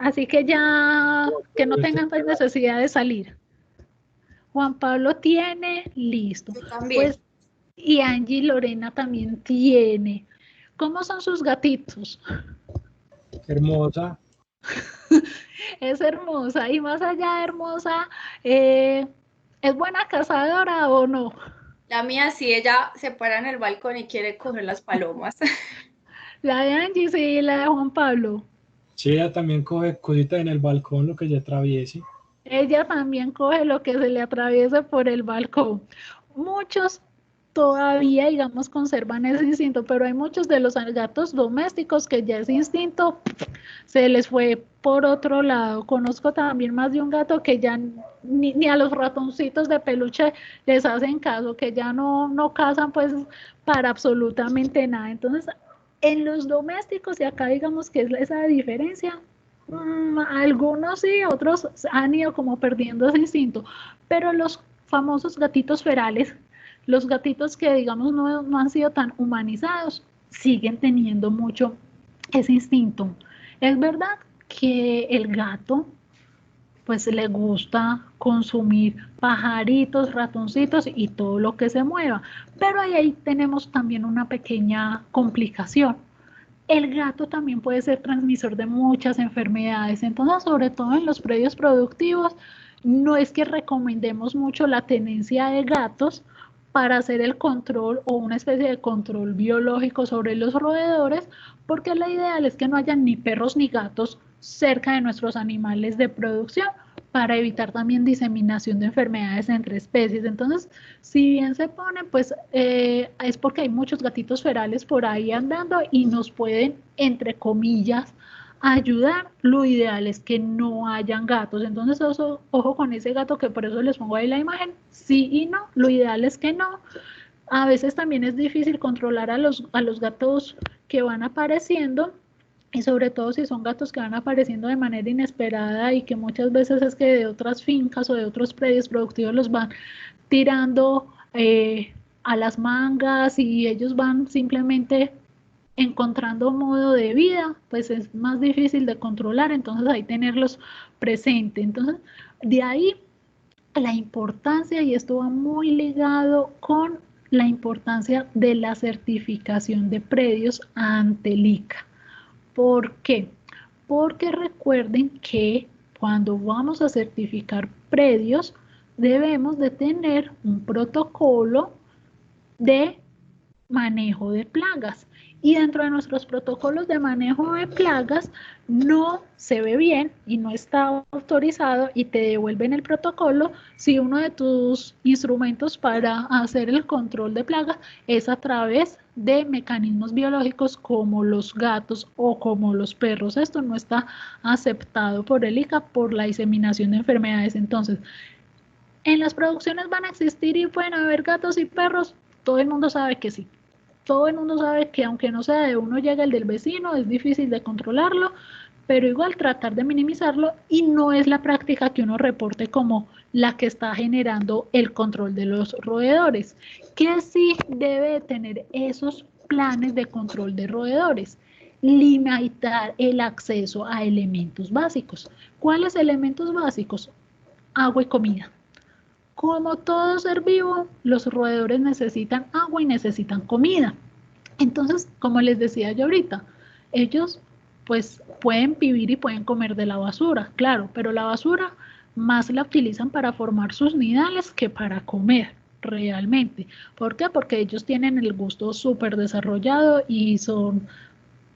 Así que ya que no tengan pues necesidad de salir. Juan Pablo tiene, listo. Yo también. Pues, y Angie y Lorena también tiene. ¿Cómo son sus gatitos? Hermosa. Es hermosa, y más allá de hermosa, ¿es buena cazadora o no? La mía sí, ella se para en el balcón y quiere coger las palomas. La de Angie sí, la de Juan Pablo. Sí, ella también coge cositas en el balcón, lo que se atraviese. Ella también coge lo que se le atraviesa por el balcón. Muchos todavía, digamos, conservan ese instinto, pero hay muchos de los gatos domésticos que ya ese instinto se les fue por otro lado. Conozco también más de un gato que ya ni a los ratoncitos de peluche les hacen caso, que ya no cazan pues para absolutamente nada. Entonces, en los domésticos, y acá digamos que es esa diferencia, algunos sí, otros han ido como perdiendo ese instinto, pero los famosos gatitos ferales, los gatitos que digamos no han sido tan humanizados, siguen teniendo mucho ese instinto. Es verdad que el gato pues le gusta consumir pajaritos, ratoncitos y todo lo que se mueva, pero ahí tenemos también una pequeña complicación. El gato también puede ser transmisor de muchas enfermedades, entonces sobre todo en los predios productivos no es que recomendemos mucho la tenencia de gatos para hacer el control o una especie de control biológico sobre los roedores, porque la ideal es que no haya ni perros ni gatos cerca de nuestros animales de producción, para evitar también diseminación de enfermedades entre especies. Entonces, si bien se pone, pues es porque hay muchos gatitos ferales por ahí andando y nos pueden, entre comillas, ayudar. Lo ideal es que no hayan gatos. Entonces, ojo con ese gato, que por eso les pongo ahí la imagen, sí y no. Lo ideal es que no. A veces también es difícil controlar a los gatos que van apareciendo, y sobre todo si son gatos que van apareciendo de manera inesperada y que muchas veces es que de otras fincas o de otros predios productivos los van tirando a las mangas y ellos van simplemente encontrando modo de vida, pues es más difícil de controlar. Entonces hay tenerlos presente. Entonces, de ahí la importancia, y esto va muy ligado con la importancia de la certificación de predios ante el ICA. ¿Por qué? Porque recuerden que cuando vamos a certificar predios, debemos de tener un protocolo de manejo de plagas. Y dentro de nuestros protocolos de manejo de plagas no se ve bien y no está autorizado y te devuelven el protocolo si uno de tus instrumentos para hacer el control de plagas es a través de mecanismos biológicos como los gatos o como los perros. Esto no está aceptado por el ICA por la diseminación de enfermedades. Entonces, en las producciones van a existir y pueden haber gatos y perros. Todo el mundo sabe que sí. Todo el mundo sabe que aunque no sea de uno, llega el del vecino, es difícil de controlarlo, pero igual tratar de minimizarlo, y no es la práctica que uno reporte como la que está generando el control de los roedores. ¿Qué sí debe tener esos planes de control de roedores? Limitar el acceso a elementos básicos. ¿Cuáles elementos básicos? Agua y comida. Como todo ser vivo, los roedores necesitan agua y necesitan comida. Entonces, como les decía yo ahorita, ellos pues pueden vivir y pueden comer de la basura, claro, pero la basura más la utilizan para formar sus nidales que para comer realmente. ¿Por qué? Porque ellos tienen el gusto súper desarrollado y son,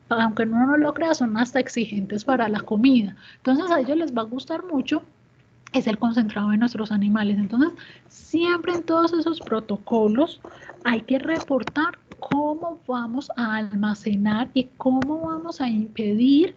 aunque uno no lo crea, son hasta exigentes para la comida. Entonces a ellos les va a gustar mucho, es el concentrado de nuestros animales. Entonces, siempre en todos esos protocolos hay que reportar cómo vamos a almacenar y cómo vamos a impedir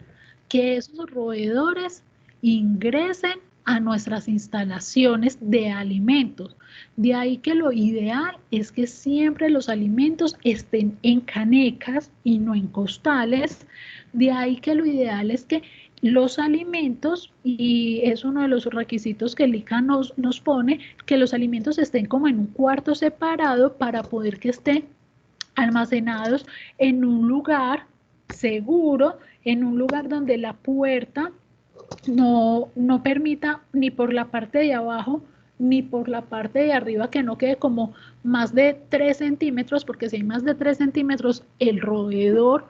que esos roedores ingresen a nuestras instalaciones de alimentos. De ahí que lo ideal es que siempre los alimentos estén en canecas y no en costales. De ahí que lo ideal es que los alimentos, y es uno de los requisitos que el ICA nos pone, que los alimentos estén como en un cuarto separado para poder que estén almacenados en un lugar seguro, en un lugar donde la puerta no permita ni por la parte de abajo ni por la parte de arriba que no quede como más de 3 centímetros, porque si hay más de 3 centímetros, el roedor,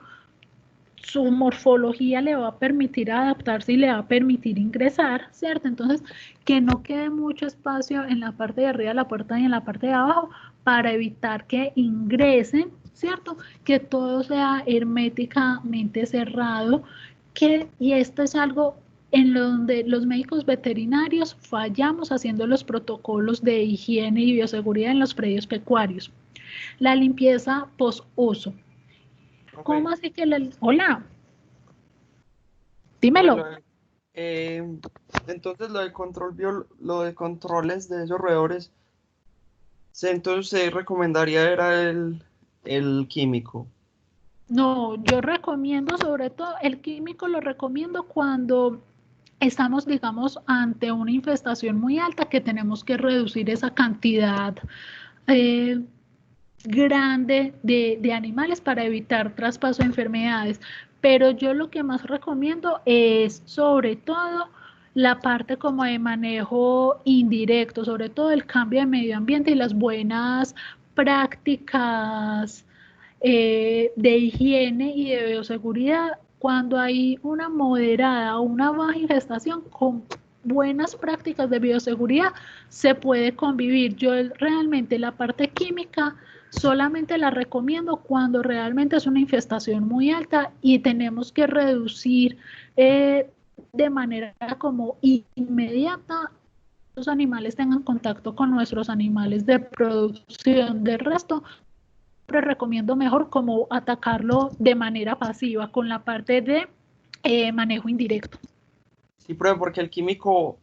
su morfología le va a permitir adaptarse y le va a permitir ingresar, ¿cierto? Entonces, que no quede mucho espacio en la parte de arriba de la puerta y en la parte de abajo para evitar que ingresen, ¿cierto? Que todo sea herméticamente cerrado, y esto es algo en donde los médicos veterinarios fallamos haciendo los protocolos de higiene y bioseguridad en los predios pecuarios. La limpieza post-uso. Ok. ¿Cómo así que Hola, dímelo. Bueno, entonces lo de lo de controles de esos roedores, entonces se recomendaría era el químico. No, yo recomiendo, sobre todo el químico lo recomiendo cuando estamos, digamos, ante una infestación muy alta, que tenemos que reducir esa cantidad grande de animales para evitar traspaso de enfermedades. Pero yo lo que más recomiendo es sobre todo la parte como de manejo indirecto, sobre todo el cambio de medio ambiente y las buenas prácticas de higiene y de bioseguridad. Cuando hay una moderada o una baja infestación, con buenas prácticas de bioseguridad se puede convivir. Yo realmente la parte química solamente la recomiendo cuando realmente es una infestación muy alta y tenemos que reducir de manera como inmediata los animales tengan contacto con nuestros animales de producción. Del resto, siempre recomiendo mejor como atacarlo de manera pasiva con la parte de manejo indirecto. Sí, profe, porque el químico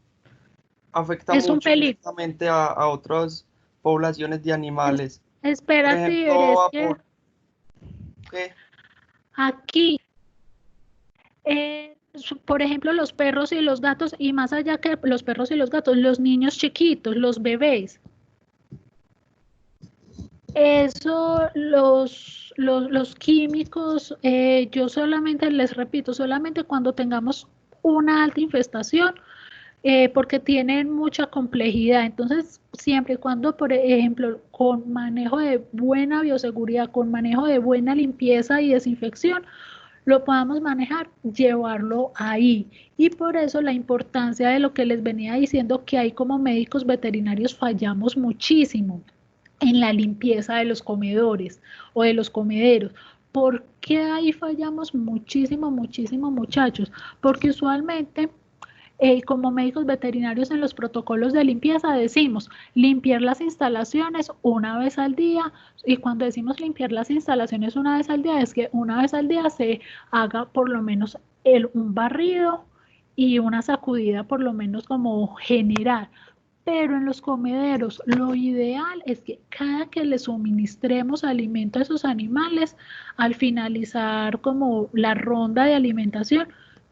afecta Es un mucho peligro. directamente a otras poblaciones de animales. Por Espérate, ejemplo, es que ¿qué? aquí, por ejemplo, los perros y los gatos, y más allá que los perros y los gatos, los niños chiquitos, los bebés, eso, los químicos, yo solamente les repito, solamente cuando tengamos una alta infestación, porque tienen mucha complejidad. Entonces, siempre y cuando, por ejemplo, con manejo de buena bioseguridad, con manejo de buena limpieza y desinfección, lo podamos manejar, llevarlo ahí. Y por eso la importancia de lo que les venía diciendo, que ahí como médicos veterinarios fallamos muchísimo en la limpieza de los comedores o de los comederos. ¿Por qué ahí fallamos muchísimo, muchísimo, muchachos? Porque usualmente como médicos veterinarios en los protocolos de limpieza decimos limpiar las instalaciones una vez al día, y cuando decimos limpiar las instalaciones una vez al día es que una vez al día se haga por lo menos un barrido y una sacudida por lo menos como general. Pero en los comederos lo ideal es que cada que le suministremos alimento a esos animales, al finalizar como la ronda de alimentación,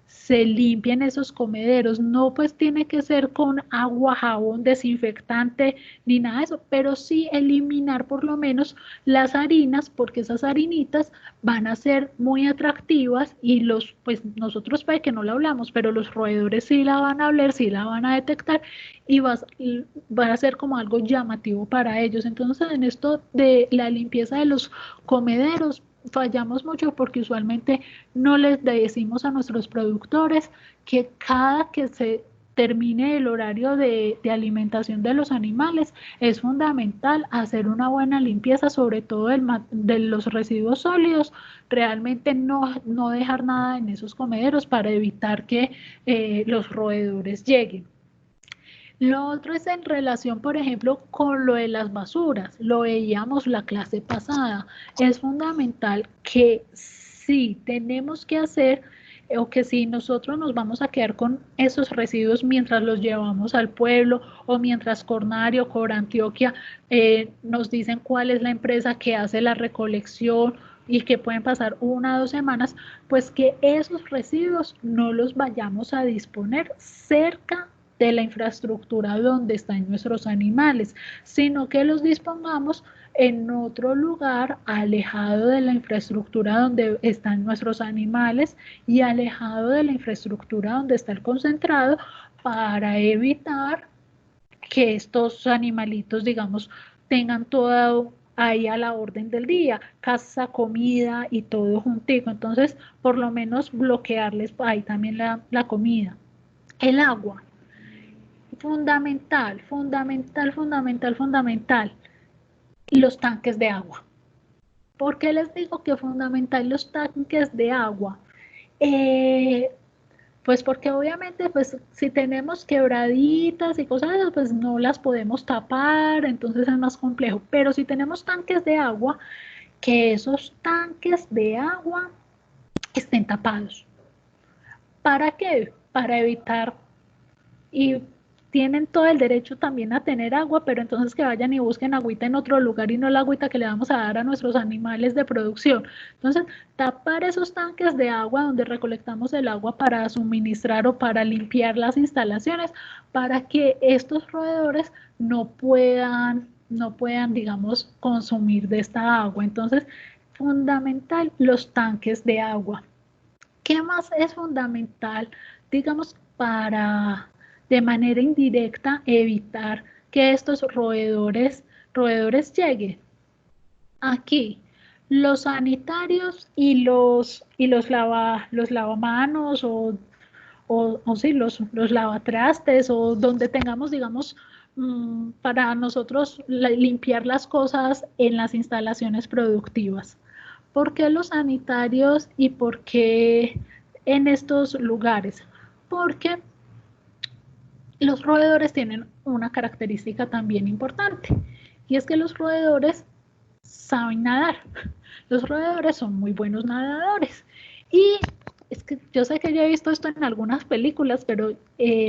se limpian esos comederos. No pues tiene que ser con agua, jabón, desinfectante ni nada de eso, pero sí eliminar por lo menos las harinas, porque esas harinitas van a ser muy atractivas y pues nosotros puede que no la hablamos, pero los roedores sí la van a oler, sí la van a detectar y van a ser como algo llamativo para ellos. Entonces, en esto de la limpieza de los comederos, fallamos mucho porque usualmente no les decimos a nuestros productores que cada que se termine el horario de alimentación de los animales, es fundamental hacer una buena limpieza, sobre todo de los residuos sólidos, realmente no dejar nada en esos comederos para evitar que los roedores lleguen. Lo otro es en relación, por ejemplo, con lo de las basuras. Lo veíamos la clase pasada. Es fundamental que si tenemos que hacer o que si nosotros nos vamos a quedar con esos residuos mientras los llevamos al pueblo o mientras Cornario, Corantioquia nos dicen cuál es la empresa que hace la recolección y que pueden pasar 1 o 2 semanas, pues que esos residuos no los vayamos a disponer cerca de la infraestructura donde están nuestros animales, sino que los dispongamos en otro lugar alejado de la infraestructura donde están nuestros animales y alejado de la infraestructura donde está el concentrado, para evitar que estos animalitos, digamos, tengan todo ahí a la orden del día, casa, comida y todo juntico. Entonces, por lo menos bloquearles ahí también la comida. El agua. Fundamental, fundamental, fundamental, fundamental. Los tanques de agua. ¿Por qué les digo que fundamental los tanques de agua? Pues porque obviamente, pues si tenemos quebraditas y cosas de esas, pues no las podemos tapar, entonces es más complejo. Pero si tenemos tanques de agua, que esos tanques de agua estén tapados. ¿Para qué? Para evitar, y tienen todo el derecho también a tener agua, pero entonces que vayan y busquen agüita en otro lugar y no la agüita que le vamos a dar a nuestros animales de producción. Entonces, tapar esos tanques de agua donde recolectamos el agua para suministrar o para limpiar las instalaciones, para que estos roedores no puedan, digamos, consumir de esta agua. Entonces, fundamental los tanques de agua. ¿Qué más es fundamental, digamos, para de manera indirecta evitar que estos roedores lleguen? Aquí, los sanitarios y los lavamanos o sí, los lavatrastes, o donde tengamos, digamos, para nosotros limpiar las cosas en las instalaciones productivas. ¿Por qué los sanitarios y por qué en estos lugares? porque los roedores tienen una característica también importante, y es que los roedores saben nadar. Los roedores son muy buenos nadadores. Y es que yo sé que yo he visto esto en algunas películas, pero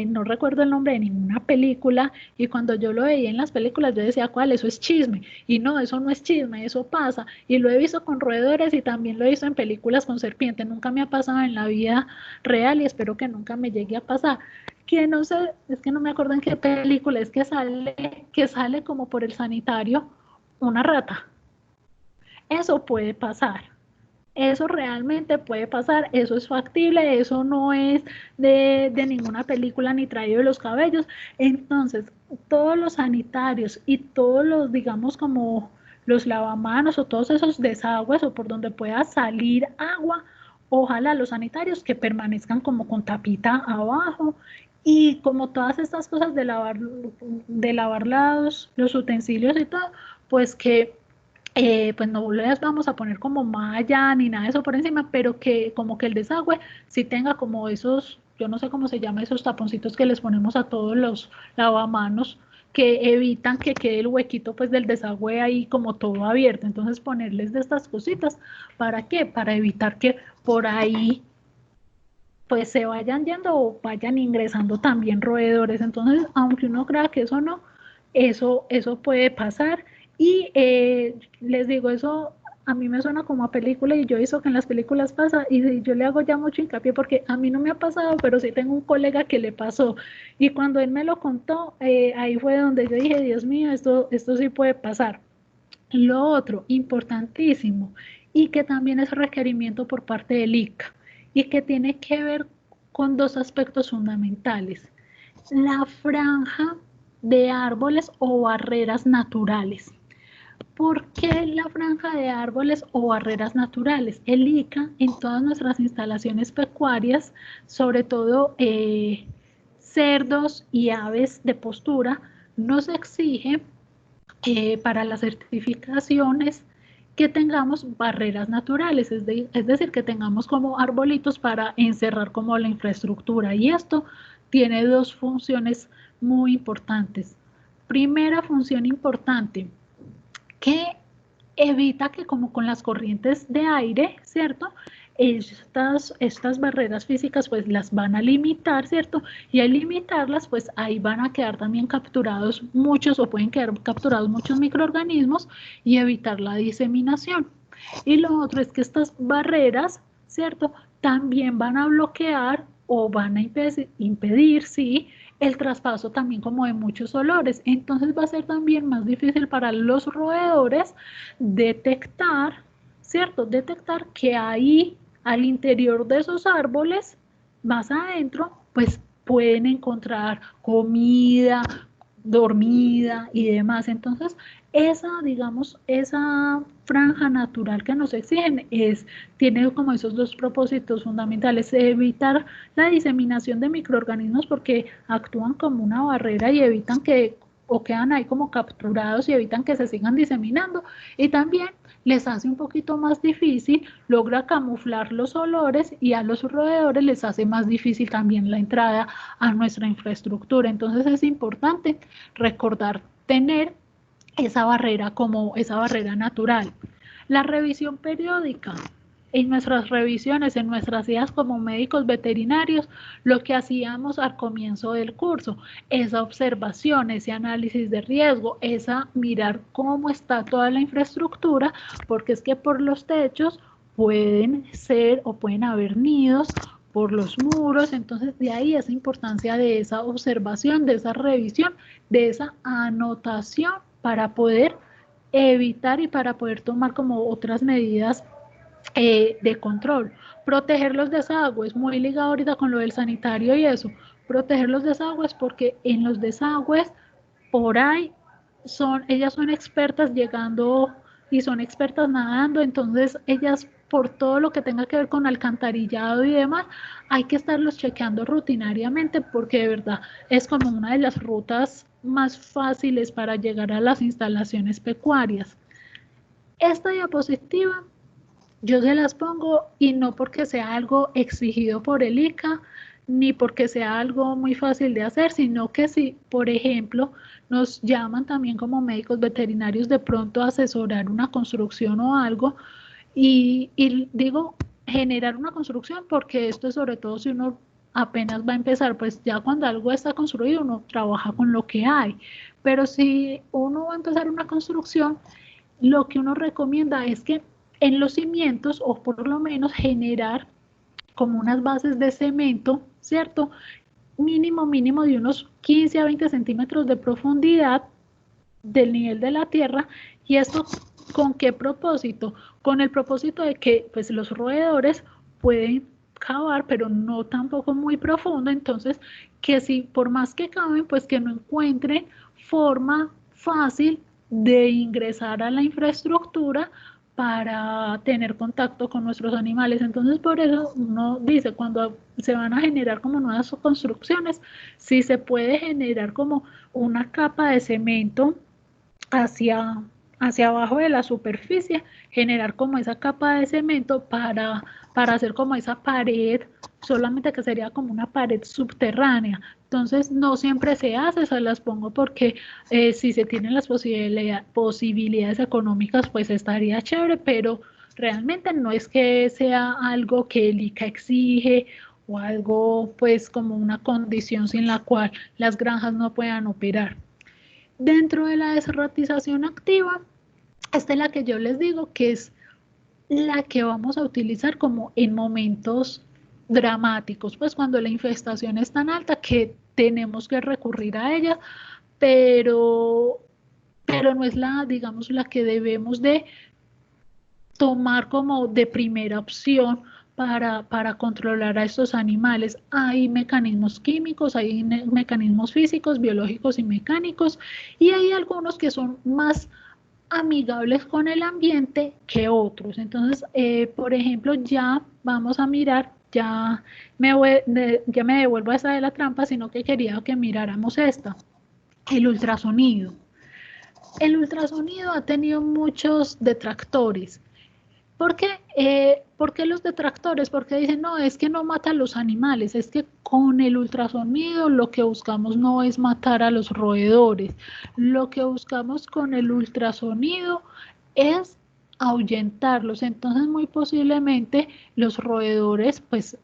no recuerdo el nombre de ninguna película, y cuando yo lo veía en las películas yo decía, ¿cuál? Eso es chisme. Y no, eso no es chisme, eso pasa. Y lo he visto con roedores y también lo he visto en películas con serpientes. Nunca me ha pasado en la vida real y espero que nunca me llegue a pasar. Que no sé, es que no me acuerdo en qué película es que sale como por el sanitario una rata. Eso puede pasar. Eso realmente puede pasar, eso es factible, eso no es de ninguna película ni traído de los cabellos. Entonces, todos los sanitarios y todos los, digamos, como los lavamanos o todos esos desagües o por donde pueda salir agua, ojalá los sanitarios que permanezcan como con tapita abajo, y como todas estas cosas de lavar los utensilios y todo, pues que pues no les vamos a poner como malla ni nada de eso por encima, pero que como que el desagüe sí tenga como esos, yo no sé cómo se llama, esos taponcitos que les ponemos a todos los lavamanos, que evitan que quede el huequito pues del desagüe ahí como todo abierto. Entonces ponerles de estas cositas, ¿para qué? Para evitar que por ahí pues se vayan yendo o vayan ingresando también roedores. Entonces, aunque uno crea que eso no, eso puede pasar. Y les digo, eso a mí me suena como a película, y yo hizo que en las películas pasa, y yo le hago ya mucho hincapié porque a mí no me ha pasado, pero sí tengo un colega que le pasó, y cuando él me lo contó, ahí fue donde yo dije, Dios mío, esto sí puede pasar. Lo otro, importantísimo, y que también es requerimiento por parte del ICA, y que tiene que ver con dos aspectos fundamentales: la franja de árboles o barreras naturales. ¿Por qué la franja de árboles o barreras naturales? El ICA en todas nuestras instalaciones pecuarias, sobre todo cerdos y aves de postura, nos exige para las certificaciones que tengamos barreras naturales, es decir, que tengamos como arbolitos para encerrar como la infraestructura. Y esto tiene dos funciones muy importantes. Primera función importante, que evita que como con las corrientes de aire, ¿cierto? Estas barreras físicas pues las van a limitar, ¿cierto? Y al limitarlas pues ahí van a quedar también capturados muchos, o pueden quedar capturados muchos microorganismos, y evitar la diseminación. Y lo otro es que estas barreras, ¿cierto? También van a bloquear o van a impedir, sí, el traspaso también como de muchos olores. Entonces va a ser también más difícil para los roedores detectar, ¿cierto? Detectar que ahí al interior de esos árboles, más adentro, pues pueden encontrar comida, dormida y demás. Entonces, digamos, esa franja natural que nos exigen tiene como esos dos propósitos fundamentales: evitar la diseminación de microorganismos porque actúan como una barrera y evitan o quedan ahí como capturados y evitan que se sigan diseminando, y también les hace un poquito más difícil, logra camuflar los olores, y a los roedores les hace más difícil también la entrada a nuestra infraestructura. Entonces es importante recordar tener esa barrera como esa barrera natural. La revisión periódica. En nuestras revisiones, en nuestras ideas como médicos veterinarios, lo que hacíamos al comienzo del curso, esa observación, ese análisis de riesgo, esa mirar cómo está toda la infraestructura, porque es que por los techos pueden ser o pueden haber nidos, por los muros. Entonces de ahí esa importancia de esa observación, de esa revisión, de esa anotación para poder evitar y para poder tomar como otras medidas de control. Proteger los desagües, muy ligado ahorita con lo del sanitario y eso, proteger los desagües, porque en los desagües por ahí ellas son expertas llegando y son expertas nadando. Entonces ellas, por todo lo que tenga que ver con alcantarillado y demás, hay que estarlos chequeando rutinariamente, porque de verdad es como una de las rutas más fáciles para llegar a las instalaciones pecuarias. Esta diapositiva yo se las pongo, y no porque sea algo exigido por el ICA, ni porque sea algo muy fácil de hacer, sino que si, por ejemplo, nos llaman también como médicos veterinarios de pronto a asesorar una construcción o algo, y digo generar una construcción porque esto es sobre todo si uno apenas va a empezar, pues ya cuando algo está construido uno trabaja con lo que hay, pero si uno va a empezar una construcción, lo que uno recomienda es que en los cimientos o por lo menos generar como unas bases de cemento, ¿cierto? Mínimo de unos 15 a 20 centímetros de profundidad del nivel de la tierra. ¿Y esto con qué propósito? Con el propósito de que pues los roedores pueden cavar, pero no tampoco muy profundo, entonces que si por más que caben, pues que no encuentren forma fácil de ingresar a la infraestructura para tener contacto con nuestros animales. Entonces por eso uno dice, cuando se van a generar como nuevas construcciones, si se puede generar como una capa de cemento hacia, hacia abajo de la superficie, generar como esa capa de cemento para hacer como esa pared, solamente que sería como una pared subterránea. Entonces no siempre se hace, se las pongo porque si se tienen las posibilidades económicas, pues estaría chévere, pero realmente no es que sea algo que el ICA exige o algo pues como una condición sin la cual las granjas no puedan operar. Dentro de la desratización activa, esta es la que yo les digo que es la que vamos a utilizar como en momentos dramáticos, pues cuando la infestación es tan alta que tenemos que recurrir a ella, pero, pero no es la, digamos, la que debemos de tomar como de primera opción para controlar a estos animales. Hay mecanismos químicos, hay mecanismos físicos, biológicos y mecánicos, y hay algunos que son más amigables con el ambiente que otros. Entonces, por ejemplo, ya vamos a mirar, ya ya me devuelvo a esa de la trampa, sino que quería que miráramos esta, el ultrasonido. El ultrasonido ha tenido muchos detractores. ¿Por qué los detractores? Porque dicen, no, es que no mata a los animales, es que con el ultrasonido lo que buscamos no es matar a los roedores, lo que buscamos con el ultrasonido es ahuyentarlos. Entonces, muy posiblemente los roedores, pues,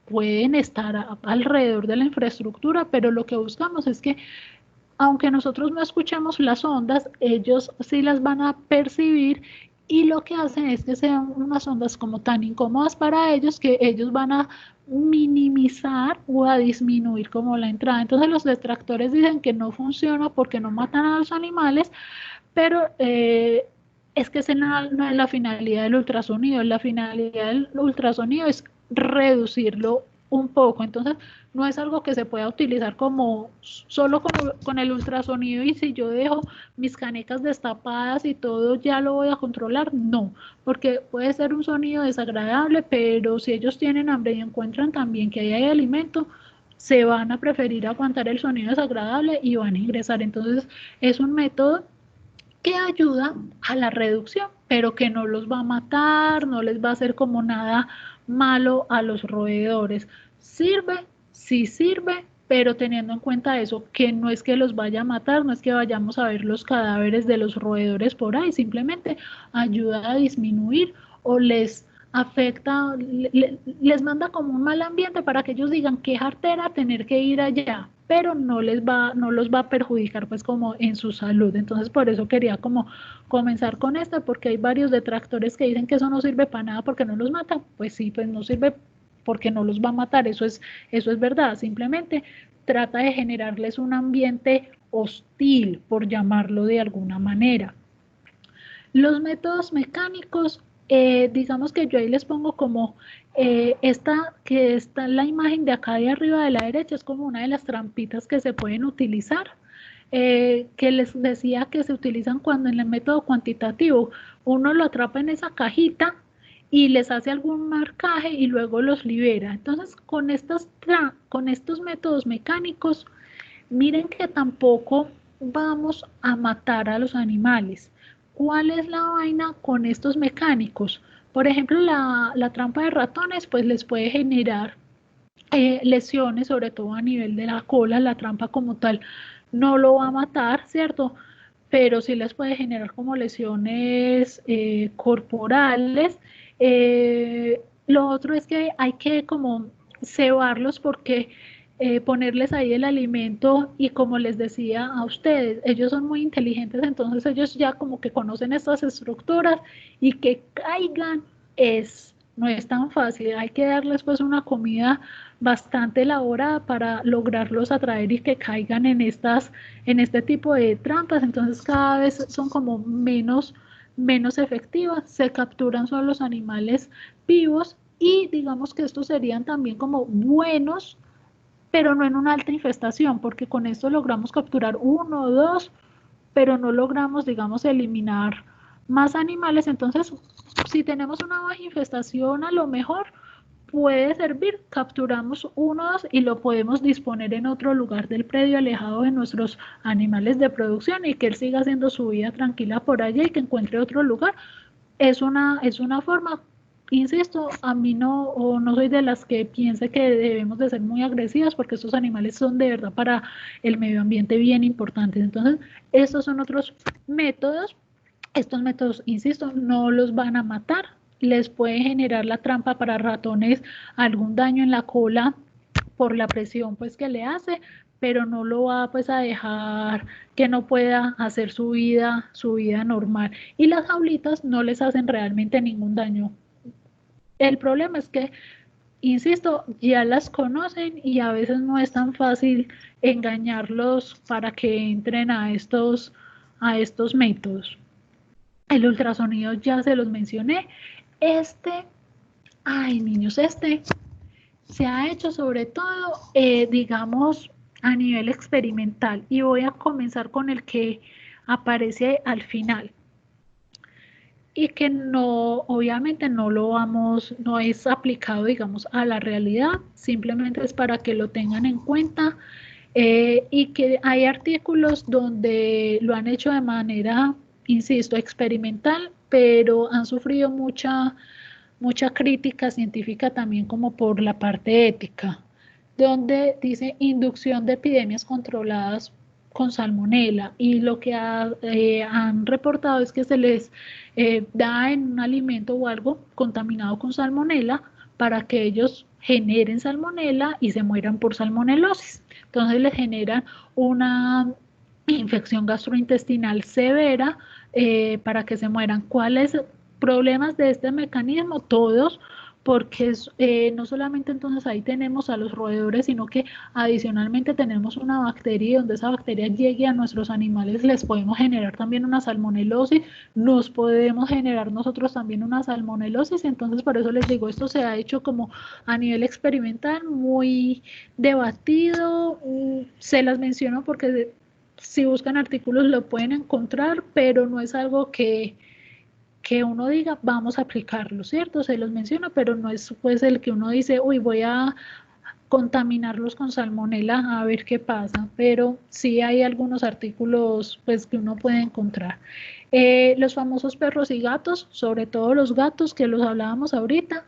pueden estar alrededor de la infraestructura, pero lo que buscamos es que aunque nosotros no escuchemos las ondas, ellos sí las van a percibir y lo que hacen es que sean unas ondas como tan incómodas para ellos que ellos van a minimizar o a disminuir como la entrada. Entonces los detractores dicen que no funciona porque no matan a los animales, pero es que esa no es la finalidad del ultrasonido. La finalidad del ultrasonido es reducirlo un poco. Entonces, no es algo que se pueda utilizar como solo con el ultrasonido y si yo dejo mis canecas destapadas y todo ya lo voy a controlar. No, porque puede ser un sonido desagradable, pero si ellos tienen hambre y encuentran también que ahí hay alimento, se van a preferir aguantar el sonido desagradable y van a ingresar. Entonces, es un método que ayuda a la reducción, pero que no los va a matar, no les va a hacer como nada malo a los roedores. ¿Sirve? Sí sirve, pero teniendo en cuenta eso, que no es que los vaya a matar, no es que vayamos a ver los cadáveres de los roedores por ahí, simplemente ayuda a disminuir o les afecta, les manda como un mal ambiente para que ellos digan qué jartera tener que ir allá, pero no los va a perjudicar pues como en su salud. Entonces por eso quería como comenzar con esta, porque hay varios detractores que dicen que eso no sirve para nada porque no los mata. Pues sí, pues no sirve porque no los va a matar, eso es verdad, simplemente trata de generarles un ambiente hostil, por llamarlo de alguna manera. Los métodos mecánicos, digamos que yo ahí les pongo como esta que está en la imagen de acá de arriba de la derecha, es como una de las trampitas que se pueden utilizar, que les decía que se utilizan cuando en el método cuantitativo uno lo atrapa en esa cajita y les hace algún marcaje y luego los libera. Entonces, con estos métodos mecánicos, miren que tampoco vamos a matar a los animales. ¿Cuál es la vaina con estos mecánicos? Por ejemplo, la trampa de ratones, pues les puede generar lesiones, sobre todo a nivel de la cola. La trampa como tal no lo va a matar, ¿cierto? Pero sí les puede generar como lesiones corporales. Lo otro es que hay que como cebarlos, porque ponerles ahí el alimento, y como les decía a ustedes, ellos son muy inteligentes, entonces ellos ya como que conocen estas estructuras, y que caigan no es tan fácil. Hay que darles pues una comida bastante elaborada para lograrlos atraer y que caigan en este tipo de trampas. Entonces cada vez son como menos efectivas, se capturan solo los animales vivos, y digamos que estos serían también como buenos, pero no en una alta infestación, porque con esto logramos capturar uno o dos, pero no logramos, digamos, eliminar más animales. Entonces, si tenemos una baja infestación, a lo mejor puede servir, capturamos uno o dos y lo podemos disponer en otro lugar del predio, alejado de nuestros animales de producción, y que él siga haciendo su vida tranquila por allá y que encuentre otro lugar. Es una forma. Insisto, a mí no soy de las que piense que debemos de ser muy agresivas, porque estos animales son de verdad para el medio ambiente bien importantes. Entonces, estos son otros métodos. Estos métodos, insisto, no los van a matar. Les puede generar la trampa para ratones algún daño en la cola por la presión pues que le hace, pero no lo va pues a dejar que no pueda hacer su vida normal. Y las jaulitas no les hacen realmente ningún daño. El problema es que, insisto, ya las conocen, y a veces no es tan fácil engañarlos para que entren a estos métodos. El ultrasonido ya se los mencioné. Ay niños, se ha hecho sobre todo, digamos, a nivel experimental, y voy a comenzar con el que aparece al final, y que no, obviamente no es aplicado, digamos, a la realidad, simplemente es para que lo tengan en cuenta, y que hay artículos donde lo han hecho de manera, insisto, experimental, pero han sufrido mucha crítica científica también, como por la parte ética, donde dice inducción de epidemias controladas con salmonela, y lo que han reportado es que se les da en un alimento o algo contaminado con salmonela, para que ellos generen salmonela y se mueran por salmonelosis. Entonces les generan una infección gastrointestinal severa, para que se mueran. ¿Cuáles problemas de este mecanismo? Todos, porque no solamente entonces ahí tenemos a los roedores, sino que adicionalmente tenemos una bacteria, y donde esa bacteria llegue a nuestros animales les podemos generar también una salmonelosis, nos podemos generar nosotros también una salmonelosis. Entonces, por eso les digo, esto se ha hecho como a nivel experimental, muy debatido. Se las menciono porque si buscan artículos lo pueden encontrar, pero no es algo que uno diga vamos a aplicarlo, ¿cierto? Se los menciono, pero no es pues el que uno dice, uy, voy a contaminarlos con salmonela a ver qué pasa, pero sí hay algunos artículos pues que uno puede encontrar. Los famosos perros y gatos, sobre todo los gatos que los hablábamos ahorita,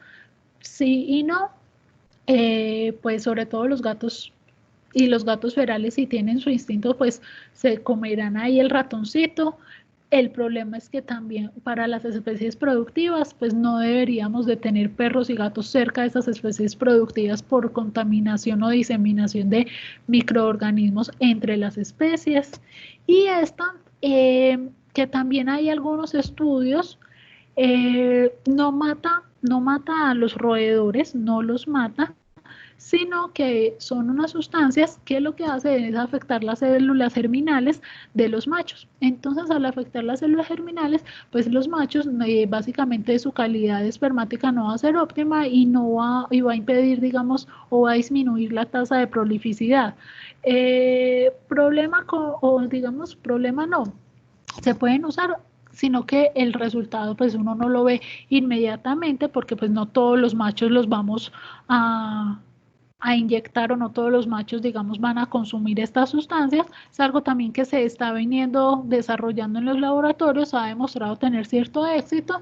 sí y no, pues sobre todo los gatos. Y los gatos ferales, si tienen su instinto, pues se comerán ahí el ratoncito. El problema es que también para las especies productivas, pues no deberíamos de tener perros y gatos cerca de esas especies productivas, por contaminación o diseminación de microorganismos entre las especies. Y que también hay algunos estudios, no mata a los roedores, no los mata, sino que son unas sustancias que lo que hacen es afectar las células germinales de los machos. Entonces, al afectar las células germinales, pues los machos, básicamente su calidad espermática no va a ser óptima, y va a impedir, digamos, o va a disminuir la tasa de prolificidad. Problema no, se pueden usar, sino que el resultado pues uno no lo ve inmediatamente, porque pues no todos los machos los vamos a a inyectar o no todos los machos, digamos, van a consumir estas sustancias. Es algo también que se está viniendo desarrollando en los laboratorios, ha demostrado tener cierto éxito,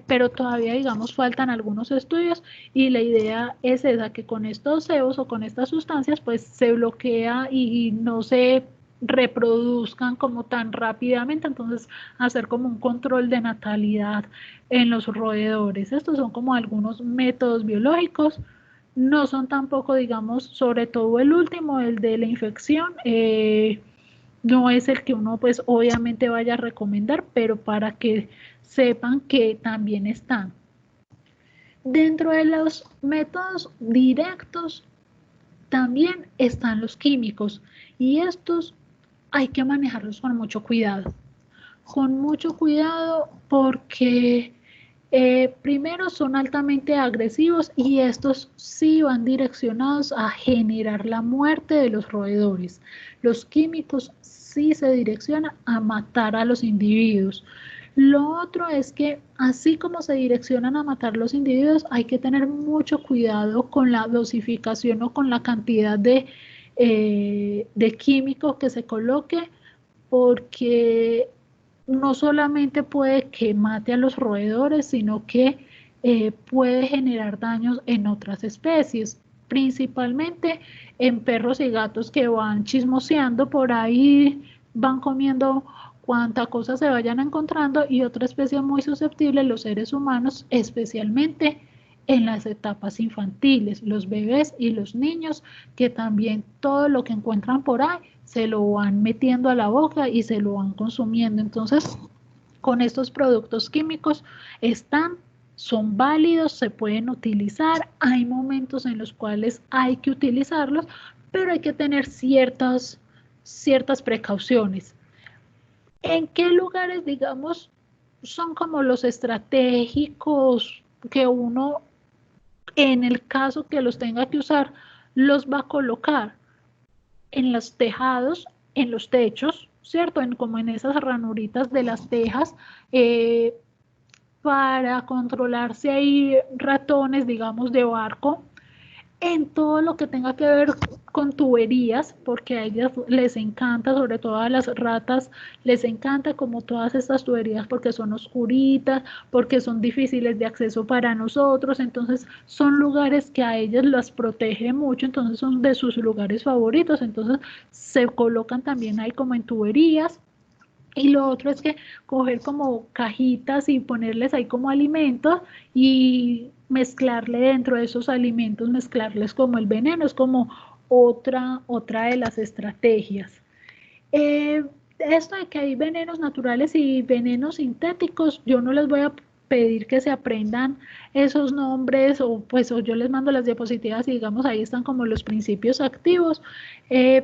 pero todavía, digamos, faltan algunos estudios y la idea es esa, que con estos cebos o con estas sustancias, pues se bloquea y no se reproduzcan como tan rápidamente, entonces hacer como un control de natalidad en los roedores. Estos son como algunos métodos biológicos. No son tampoco, digamos, sobre todo el último, el de la infección, no es el que uno pues obviamente vaya a recomendar, pero para que sepan que también están. Dentro de los métodos directos también están los químicos y estos hay que manejarlos con mucho cuidado. Con mucho cuidado porque primero son altamente agresivos y estos sí van direccionados a generar la muerte de los roedores. Los químicos sí se direccionan a matar a los individuos. Lo otro es que así como se direccionan a matar los individuos, hay que tener mucho cuidado con la dosificación o con la cantidad de químicos que se coloque, porque no solamente puede que mate a los roedores, sino que puede generar daños en otras especies, principalmente en perros y gatos que van chismoseando por ahí, van comiendo cuanta cosa se vayan encontrando, y otra especie muy susceptible, los seres humanos, especialmente en las etapas infantiles, los bebés y los niños, que también todo lo que encuentran por ahí se lo van metiendo a la boca y se lo van consumiendo. Entonces, con estos productos químicos son válidos, se pueden utilizar, hay momentos en los cuales hay que utilizarlos, pero hay que tener ciertas precauciones. ¿En qué lugares, digamos, son como los estratégicos que uno, en el caso que los tenga que usar, los va a colocar? En los tejados, en los techos, ¿cierto? Como en esas ranuritas de las tejas, para controlar si hay ratones, digamos, de barco, en todo lo que tenga que ver con tuberías, porque a ellas les encanta, sobre todo a las ratas, les encanta como todas estas tuberías porque son oscuritas, porque son difíciles de acceso para nosotros, entonces son lugares que a ellas las protege mucho, entonces son de sus lugares favoritos, entonces se colocan también ahí como en tuberías. Y lo otro es que coger como cajitas y ponerles ahí como alimentos y mezclarle dentro de esos alimentos, mezclarles como el veneno, es como otra de las estrategias. Esto de que hay venenos naturales y venenos sintéticos, yo no les voy a pedir que se aprendan esos nombres, o yo les mando las diapositivas y digamos ahí están como los principios activos,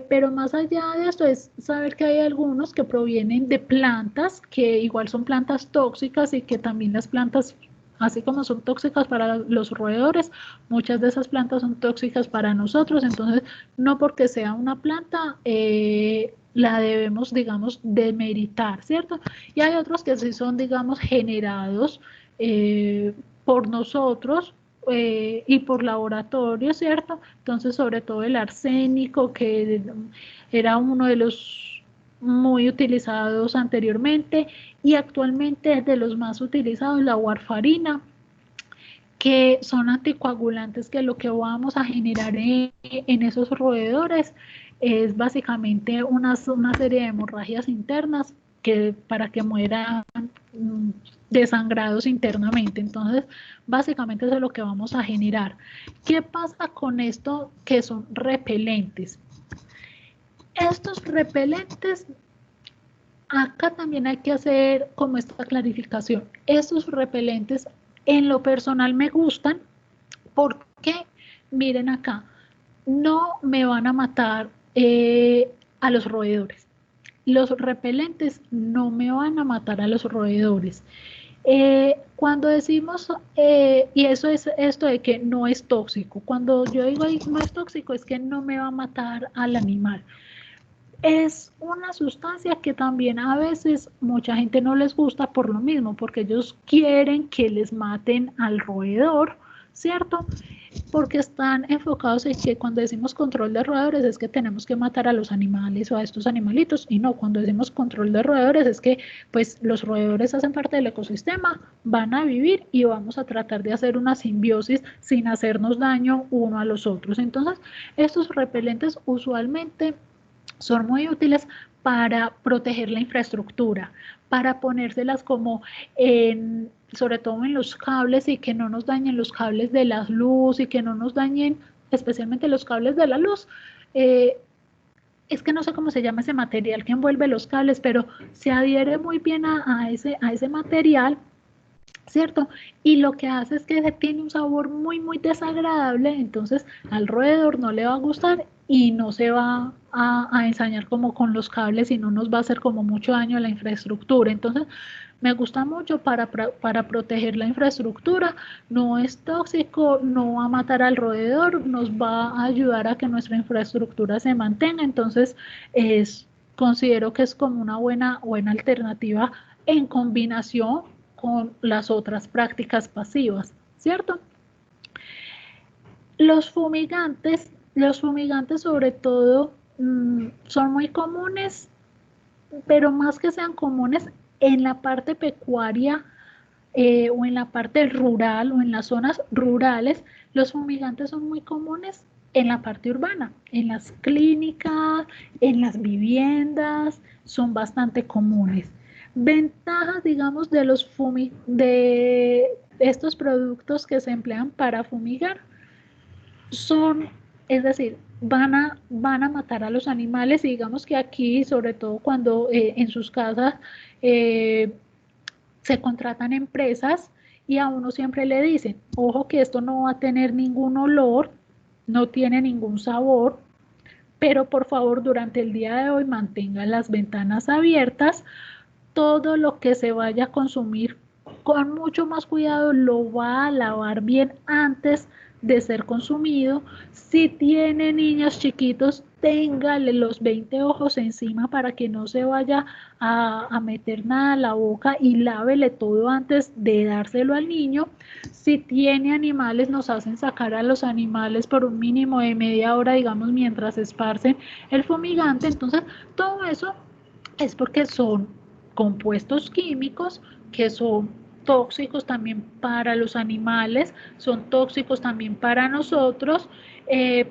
pero más allá de esto es saber que hay algunos que provienen de plantas que igual son plantas tóxicas y que también las plantas, así como son tóxicas para los roedores, muchas de esas plantas son tóxicas para nosotros, entonces no porque sea una planta la debemos, digamos, demeritar, ¿cierto? Y hay otros que sí son, digamos, generados por nosotros y por laboratorio, ¿cierto? Entonces, sobre todo el arsénico, que era uno de los muy utilizados anteriormente y actualmente es de los más utilizados, la warfarina, que son anticoagulantes, que lo que vamos a generar en esos roedores es básicamente una serie de hemorragias internas para que mueran desangrados internamente. Entonces, básicamente eso es lo que vamos a generar. ¿Qué pasa con esto que son repelentes? Estos repelentes, acá también hay que hacer como esta clarificación. Estos repelentes en lo personal me gustan porque, miren acá, no me van a matar a los roedores. Los repelentes no me van a matar a los roedores. Cuando decimos, y eso es esto de que no es tóxico, cuando yo digo no es tóxico es que no me va a matar al animal. Es una sustancia que también a veces mucha gente no les gusta por lo mismo, porque ellos quieren que les maten al roedor, ¿cierto? porque están enfocados en que cuando decimos control de roedores es que tenemos que matar a los animales o a estos animalitos, y no, cuando decimos control de roedores es que pues los roedores hacen parte del ecosistema, van a vivir y vamos a tratar de hacer una simbiosis sin hacernos daño uno a los otros. Entonces, estos repelentes usualmente son muy útiles para proteger la infraestructura, para ponérselas como sobre todo en los cables, y que no nos dañen los cables de la luz y que no nos dañen especialmente los cables de la luz. Es que no sé cómo se llama ese material que envuelve los cables, pero se adhiere muy bien a ese material, ¿cierto? Y lo que hace es que tiene un sabor muy, muy desagradable, entonces al roedor no le va a gustar y no se va a ensañar como con los cables y no nos va a hacer como mucho daño a la infraestructura. Entonces, me gusta mucho para proteger la infraestructura, no es tóxico, no va a matar al roedor, nos va a ayudar a que nuestra infraestructura se mantenga. Entonces, considero que es como una buena alternativa en combinación con las otras prácticas pasivas, ¿cierto? Los fumigantes sobre todo son muy comunes, pero más que sean comunes en la parte pecuaria o en la parte rural o en las zonas rurales, los fumigantes son muy comunes en la parte urbana, en las clínicas, en las viviendas, son bastante comunes. Ventajas, digamos, de estos productos que se emplean para fumigar son, es decir, van a matar a los animales, y digamos que aquí, sobre todo cuando en sus casas se contratan empresas y a uno siempre le dicen, ojo que esto no va a tener ningún olor, no tiene ningún sabor, pero por favor durante el día de hoy mantengan las ventanas abiertas, todo lo que se vaya a consumir con mucho más cuidado lo va a lavar bien antes de ser consumido. Si tiene niños chiquitos, téngale los 20 ojos encima para que no se vaya a meter nada a la boca, y lávele todo antes de dárselo al niño. Si tiene animales, nos hacen sacar a los animales por un mínimo de media hora, digamos, mientras esparcen el fumigante. Entonces, todo eso es porque son compuestos químicos que son tóxicos también para los animales, son tóxicos también para nosotros.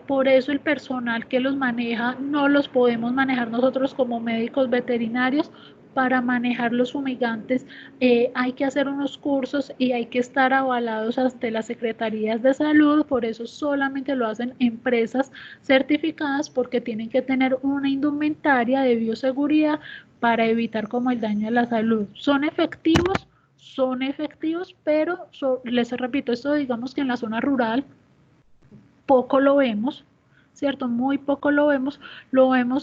Por eso el personal que los maneja no los podemos manejar nosotros como médicos veterinarios. Para manejar los fumigantes hay que hacer unos cursos y hay que estar avalados ante las secretarías de salud. Por eso solamente lo hacen empresas certificadas, porque tienen que tener una indumentaria de bioseguridad para evitar como el daño a la salud. Son efectivos, pero les repito, esto digamos que en la zona rural poco lo vemos, ¿cierto? Muy poco lo vemos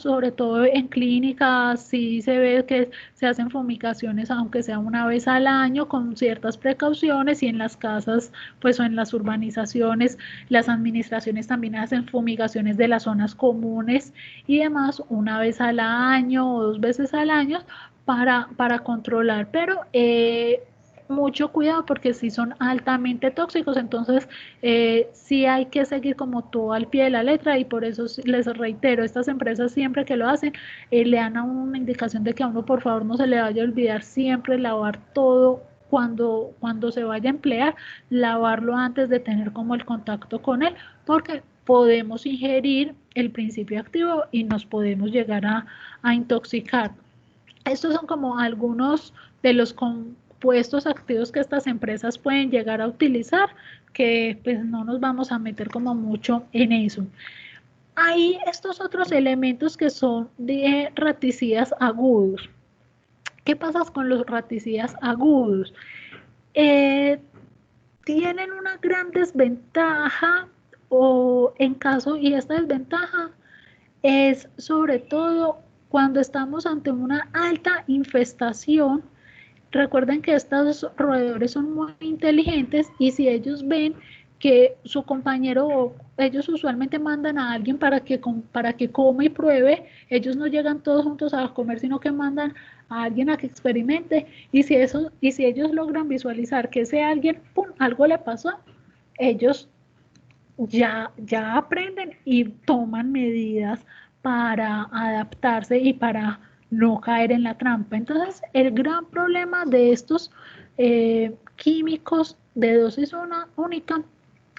sobre todo en clínicas. Sí se ve que se hacen fumigaciones, aunque sea una vez al año, con ciertas precauciones, y en las casas, pues, o en las urbanizaciones, las administraciones también hacen fumigaciones de las zonas comunes y demás, una vez al año o 2 veces al año para controlar, pero mucho cuidado porque sí son altamente tóxicos. Entonces sí hay que seguir como todo al pie de la letra, y por eso les reitero, estas empresas siempre que lo hacen le dan a una indicación de que a uno por favor no se le vaya a olvidar siempre lavar todo cuando se vaya a emplear, lavarlo antes de tener como el contacto con él, porque podemos ingerir el principio activo y nos podemos llegar a intoxicar. Estos son como algunos de los compuestos activos que estas empresas pueden llegar a utilizar, que pues no nos vamos a meter como mucho en eso. Hay estos otros elementos que son de raticidas agudos. ¿Qué pasa con los raticidas agudos? Tienen una gran desventaja, y esta desventaja es sobre todo cuando estamos ante una alta infestación. Recuerden que estos roedores son muy inteligentes, y si ellos ven que su compañero, ellos usualmente mandan a alguien para que coma y pruebe. Ellos no llegan todos juntos a comer, sino que mandan a alguien a que experimente, y si ellos logran visualizar que ese alguien, ¡pum!, algo le pasó, ellos ya aprenden y toman medidas para adaptarse y para no caer en la trampa. Entonces, el gran problema de estos químicos de dosis única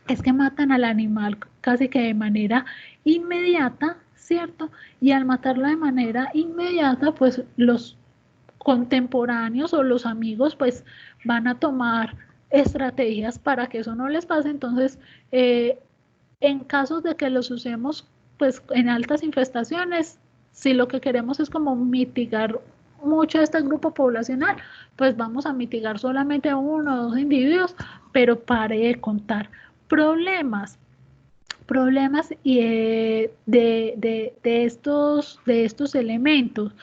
es que matan al animal casi que de manera inmediata, ¿cierto? Y al matarlo de manera inmediata, pues los contemporáneos o los amigos pues van a tomar estrategias para que eso no les pase. Entonces, en casos de que los usemos pues en altas infestaciones, si lo que queremos es como mitigar mucho este grupo poblacional, pues vamos a mitigar solamente 1 o 2 individuos, pero pare de contar. Problemas y de estos elementos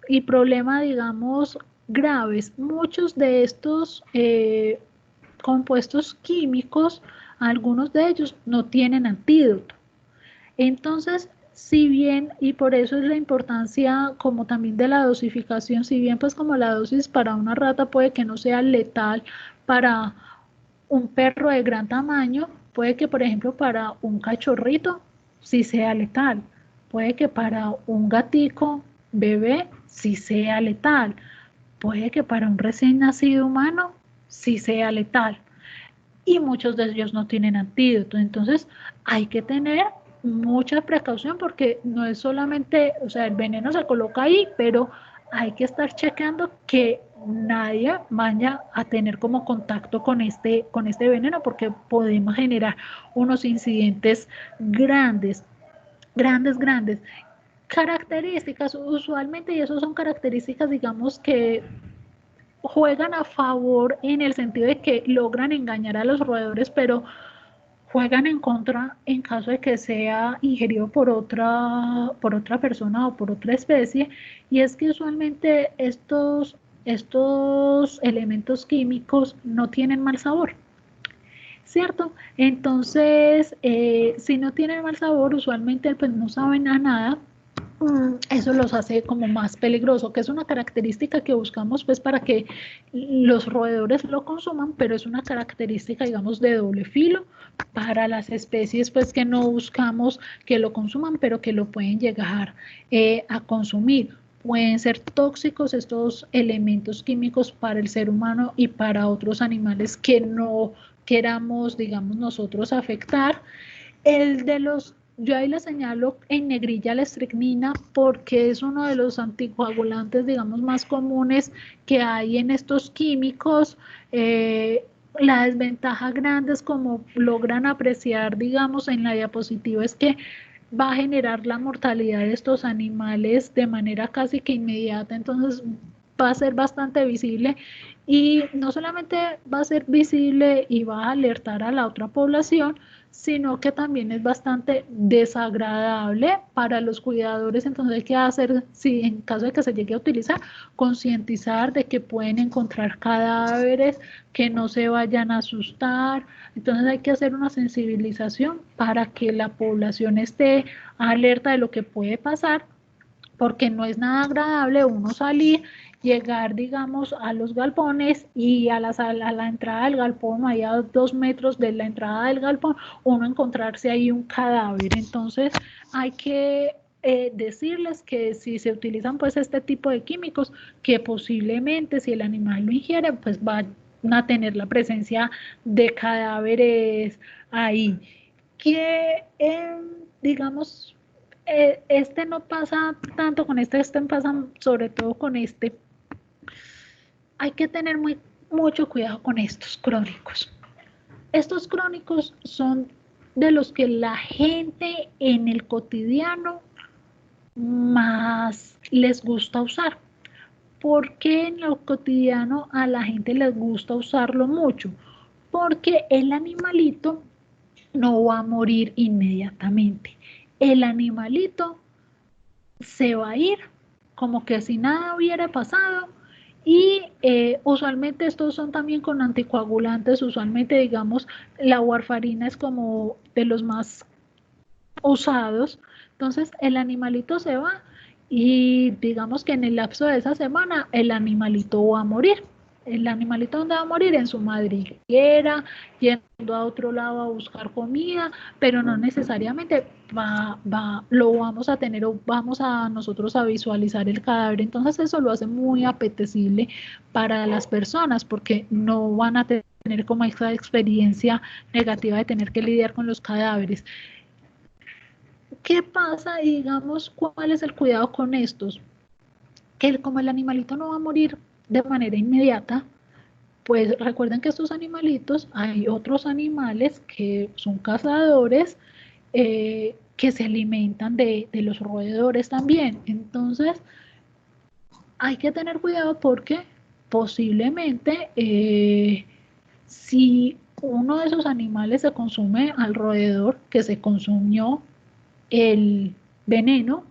y problemas, digamos, graves. Muchos de estos compuestos químicos, algunos de ellos no tienen antídoto. Entonces, si bien, y por eso es la importancia como también de la dosificación, si bien pues como la dosis para una rata puede que no sea letal para un perro de gran tamaño, puede que por ejemplo para un cachorrito sí sea letal, puede que para un gatico bebé sí sea letal, puede que para un recién nacido humano sí sea letal, y muchos de ellos no tienen antídoto. Entonces hay que tener mucha precaución porque no es solamente, o sea, el veneno se coloca ahí, pero hay que estar chequeando que nadie vaya a tener como contacto con este veneno, porque podemos generar unos incidentes grandes. Características, usualmente, y eso son características, digamos, que juegan a favor en el sentido de que logran engañar a los roedores, pero juegan en contra en caso de que sea ingerido por otra persona o por otra especie, y es que usualmente estos elementos químicos no tienen mal sabor, ¿cierto? Entonces, si no tienen mal sabor, usualmente pues no saben a nada. Eso los hace como más peligroso, que es una característica que buscamos pues para que los roedores lo consuman, pero es una característica, digamos, de doble filo para las especies pues que no buscamos que lo consuman, pero que lo pueden llegar a consumir. Pueden ser tóxicos estos elementos químicos para el ser humano y para otros animales que no queramos, digamos, nosotros afectar. Yo ahí le señalo en negrilla la estricnina porque es uno de los anticoagulantes, digamos, más comunes que hay en estos químicos. La desventaja grande es, como logran apreciar, digamos, en la diapositiva, es que va a generar la mortalidad de estos animales de manera casi que inmediata. Entonces va a ser bastante visible, y no solamente va a ser visible y va a alertar a la otra población, sino que también es bastante desagradable para los cuidadores. Entonces hay que hacer, si en caso de que se llegue a utilizar, concientizar de que pueden encontrar cadáveres, que no se vayan a asustar. Entonces hay que hacer una sensibilización para que la población esté alerta de lo que puede pasar, porque no es nada agradable uno salir, llegar, digamos, a los galpones y a la entrada del galpón, ahí a 2 metros de la entrada del galpón, uno encontrarse ahí un cadáver. Entonces hay que decirles que si se utilizan pues este tipo de químicos, que posiblemente si el animal lo ingiere, pues van a tener la presencia de cadáveres ahí. Que digamos, este no pasa tanto con este pasa sobre todo con este. Hay que tener mucho cuidado con estos crónicos. Estos crónicos son de los que la gente en el cotidiano más les gusta usar. ¿Por qué en lo cotidiano a la gente les gusta usarlo mucho? Porque el animalito no va a morir inmediatamente. El animalito se va a ir como que si nada hubiera pasado, y usualmente estos son también con anticoagulantes. Usualmente, digamos, la warfarina es como de los más usados. Entonces el animalito se va y digamos que en el lapso de esa semana el animalito va a morir. el animalito donde va a morir, en su madriguera, yendo a otro lado a buscar comida, pero no necesariamente lo vamos a tener o vamos a nosotros a visualizar el cadáver. Entonces eso lo hace muy apetecible para las personas porque no van a tener como esa experiencia negativa de tener que lidiar con los cadáveres. ¿Qué pasa? Y digamos, ¿cuál es el cuidado con estos? Que como el animalito no va a morir de manera inmediata, pues recuerden que estos animalitos, hay otros animales que son cazadores, que se alimentan de los roedores también. Entonces, hay que tener cuidado porque posiblemente si uno de esos animales se consume al roedor que se consumió el veneno,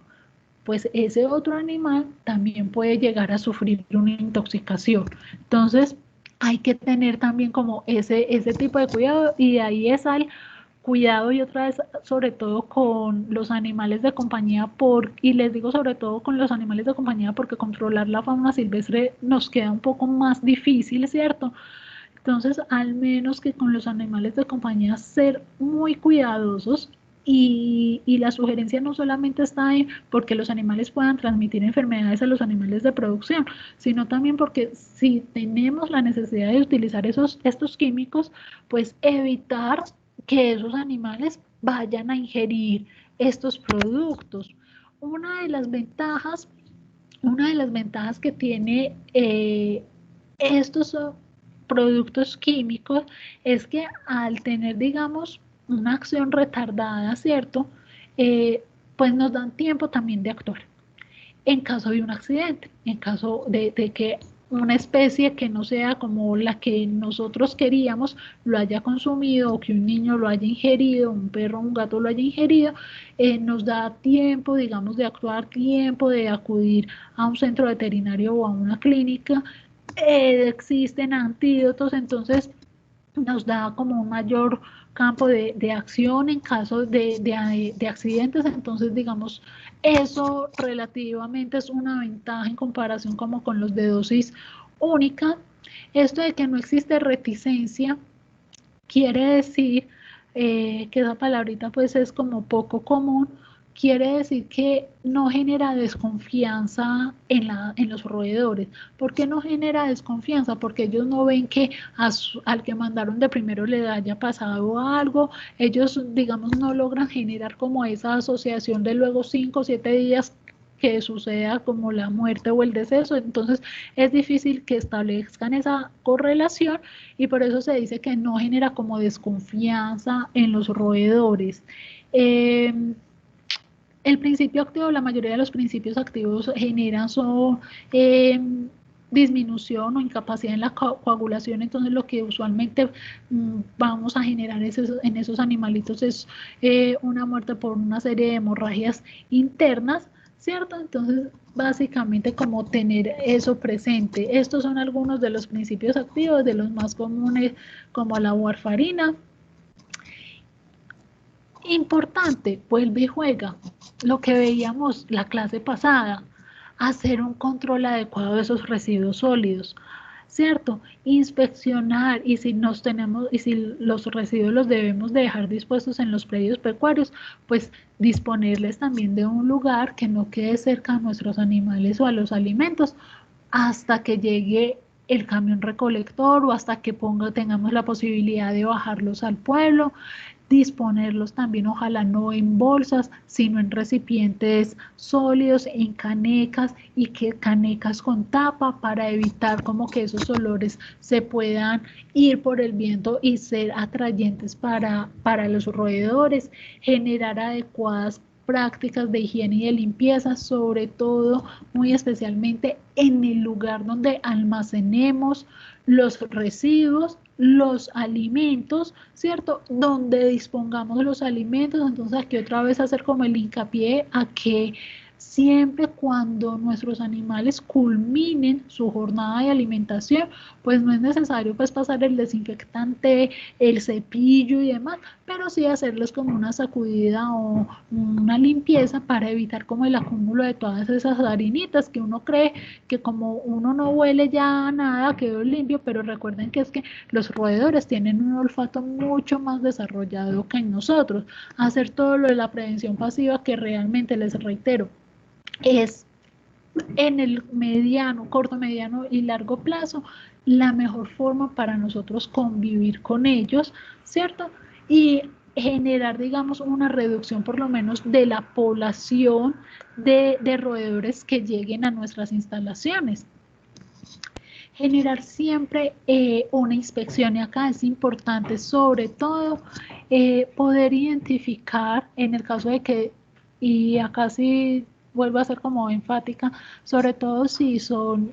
pues ese otro animal también puede llegar a sufrir una intoxicación. Entonces, hay que tener también como ese tipo de cuidado, y de ahí es al cuidado, y otra vez sobre todo con los animales de compañía, y les digo sobre todo con los animales de compañía porque controlar la fauna silvestre nos queda un poco más difícil, ¿cierto? Entonces, al menos que con los animales de compañía ser muy cuidadosos. Y la sugerencia no solamente está en porque los animales puedan transmitir enfermedades a los animales de producción, sino también porque si tenemos la necesidad de utilizar estos químicos, pues evitar que esos animales vayan a ingerir estos productos. Una de las ventajas que tiene estos productos químicos es que al tener, digamos, una acción retardada, ¿cierto? Pues nos dan tiempo también de actuar en caso de un accidente, en caso de que una especie que no sea como la que nosotros queríamos lo haya consumido, o que un niño lo haya ingerido, un perro o un gato lo haya ingerido, nos da tiempo, digamos, de actuar, tiempo de acudir a un centro veterinario o a una clínica. Existen antídotos, entonces nos da como un mayor campo de acción en caso de accidentes. Entonces, digamos, eso relativamente es una ventaja en comparación como con los de dosis única. Esto de que no existe reticencia quiere decir que esa palabrita pues es como poco común. Quiere decir que no genera desconfianza en los roedores. ¿Por qué no genera desconfianza? Porque ellos no ven que al que mandaron de primero le haya pasado algo. Ellos, digamos, no logran generar como esa asociación de luego 5 o 7 días que suceda como la muerte o el deceso. Entonces es difícil que establezcan esa correlación, y por eso se dice que no genera como desconfianza en los roedores. El principio activo, la mayoría de los principios activos generan disminución o incapacidad en la coagulación. Entonces lo que usualmente vamos a generar en esos animalitos es una muerte por una serie de hemorragias internas, ¿cierto? Entonces básicamente como tener eso presente. Estos son algunos de los principios activos, de los más comunes, como la warfarina. Importante, vuelve y juega. Lo que veíamos la clase pasada, hacer un control adecuado de esos residuos sólidos, ¿cierto? Inspeccionar, y si los residuos los debemos dejar dispuestos en los predios pecuarios, pues disponerles también de un lugar que no quede cerca a nuestros animales o a los alimentos hasta que llegue el camión recolector, o hasta que tengamos la posibilidad de bajarlos al pueblo. Disponerlos también, ojalá no en bolsas, sino en recipientes sólidos, en canecas, y que canecas con tapa, para evitar como que esos olores se puedan ir por el viento y ser atrayentes para los roedores. Generar adecuadas prácticas de higiene y de limpieza, sobre todo, muy especialmente en el lugar donde almacenemos los residuos, los alimentos, ¿cierto? Donde dispongamos los alimentos. Entonces aquí otra vez hacer como el hincapié a que Siempre cuando nuestros animales culminen su jornada de alimentación, pues no es necesario pues pasar el desinfectante, el cepillo y demás, pero sí hacerles como una sacudida o una limpieza para evitar como el acúmulo de todas esas harinitas que uno cree que como uno no huele ya nada, quedó limpio, pero recuerden que es que los roedores tienen un olfato mucho más desarrollado que en nosotros. Hacer todo lo de la prevención pasiva, que realmente les reitero, es en el mediano, corto, mediano y largo plazo la mejor forma para nosotros convivir con ellos, ¿cierto? Y generar, digamos, una reducción por lo menos de la población de roedores que lleguen a nuestras instalaciones. Generar siempre una inspección, y acá es importante sobre todo poder identificar en el caso de que, y acá sí vuelvo a ser como enfática, sobre todo si son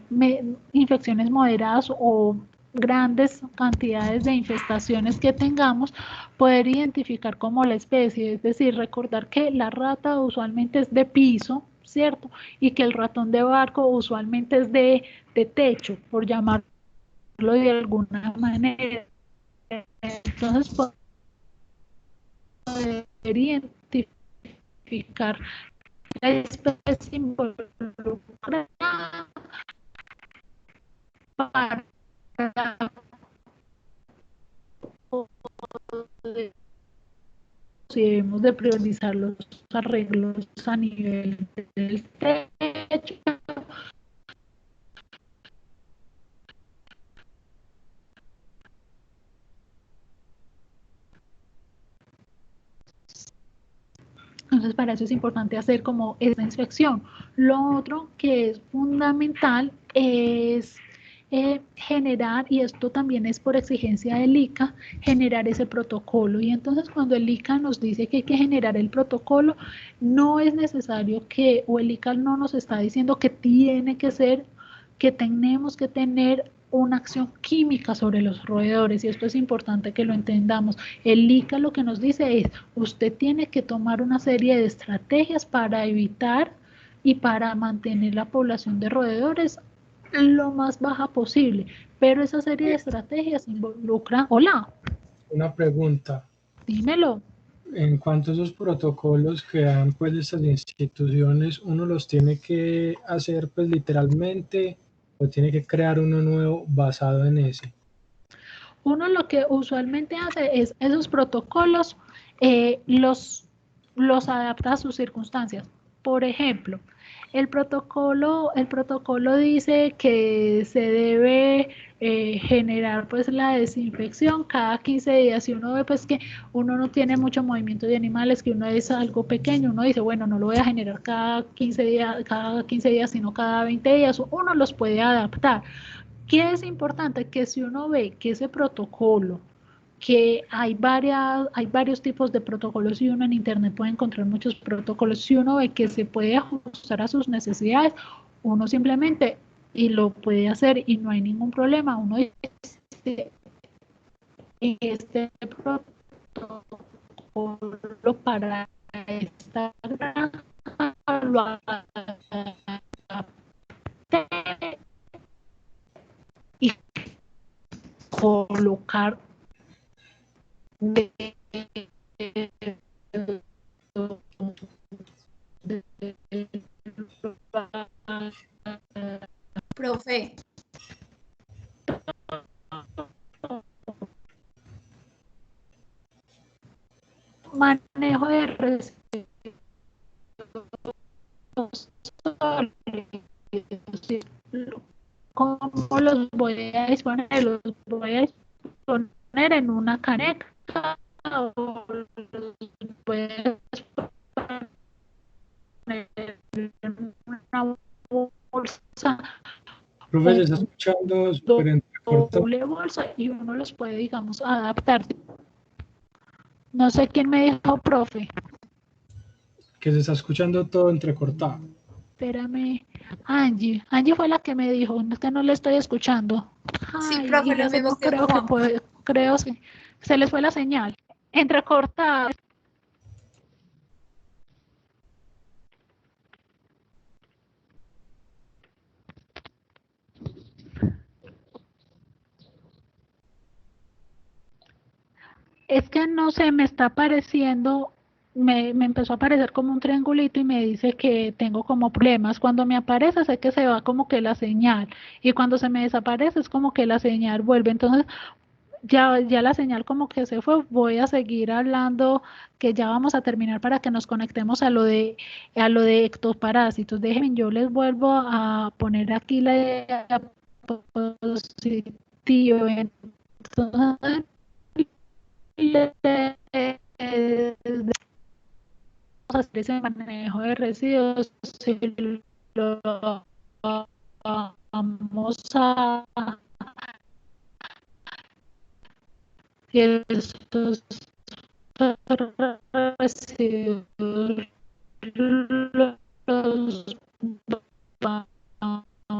infecciones moderadas o grandes cantidades de infestaciones que tengamos, poder identificar como la especie, es decir, recordar que la rata usualmente es de piso, ¿cierto? Y que el ratón de barco usualmente es de techo, por llamarlo de alguna manera. Entonces, poder identificar la especie involucrada para poder, si debemos de priorizar los arreglos a nivel del techo. Entonces, para eso es importante hacer como esta inspección. Lo otro que es fundamental es generar, y esto también es por exigencia del ICA, generar ese protocolo. Y entonces cuando el ICA nos dice que hay que generar el protocolo, no es necesario que, o el ICA no nos está diciendo que tiene que ser, que tenemos que tener una acción química sobre los roedores, y esto es importante que lo entendamos. El ICA lo que nos dice es, usted tiene que tomar una serie de estrategias para evitar y para mantener la población de roedores lo más baja posible, pero esa serie de estrategias involucran, hola, Una pregunta. dímelo. En cuanto a esos protocolos que dan pues estas instituciones, ¿uno los tiene que hacer pues literalmente o tiene que crear uno nuevo basado en ese? Uno lo que usualmente hace es esos protocolos los adapta a sus circunstancias. Por ejemplo, el protocolo dice que se debe generar pues la desinfección cada 15 días. Si uno ve pues que uno no tiene mucho movimiento de animales, que uno es algo pequeño, uno dice, bueno, no lo voy a generar cada 15 días, sino cada 20 días, uno los puede adaptar. ¿Qué es importante? Que si uno ve que ese protocolo, que hay varios tipos de protocolos y uno en internet puede encontrar muchos protocolos, si uno ve que se puede ajustar a sus necesidades, uno simplemente y lo puede hacer y no hay ningún problema. Uno dice, este protocolo para esta granja lo adapté y colocar Profe, manejo de residuos sólidos. ¿Cómo los voy a disponer? Los voy a disponer en una caneca o los voy a disponer en una bolsa, Profe, se está escuchando súper entrecortado, doble bolsa, y uno los puede, digamos, adaptar. No sé quién me dijo, profe. que se está escuchando todo entrecortado. Espérame. Angie fue la que me dijo, es que no le estoy escuchando. sí, Ay, profe, y lo eso mismo no que creo que Juan. puede, creo que se les fue la señal. Entrecortada. Es que no sé, me está apareciendo, me empezó a aparecer como un triangulito y me dice que tengo como problemas. Cuando me aparece sé que se va como que la señal y cuando se me desaparece es como que la señal vuelve. Entonces ya la señal como que se fue. Voy a seguir hablando que ya vamos a terminar para que nos conectemos a lo de ectoparásitos. Déjenme, yo les vuelvo a poner aquí la diapositiva. Entonces, hacer ese manejo de residuos si lo vamos a si estos residuos los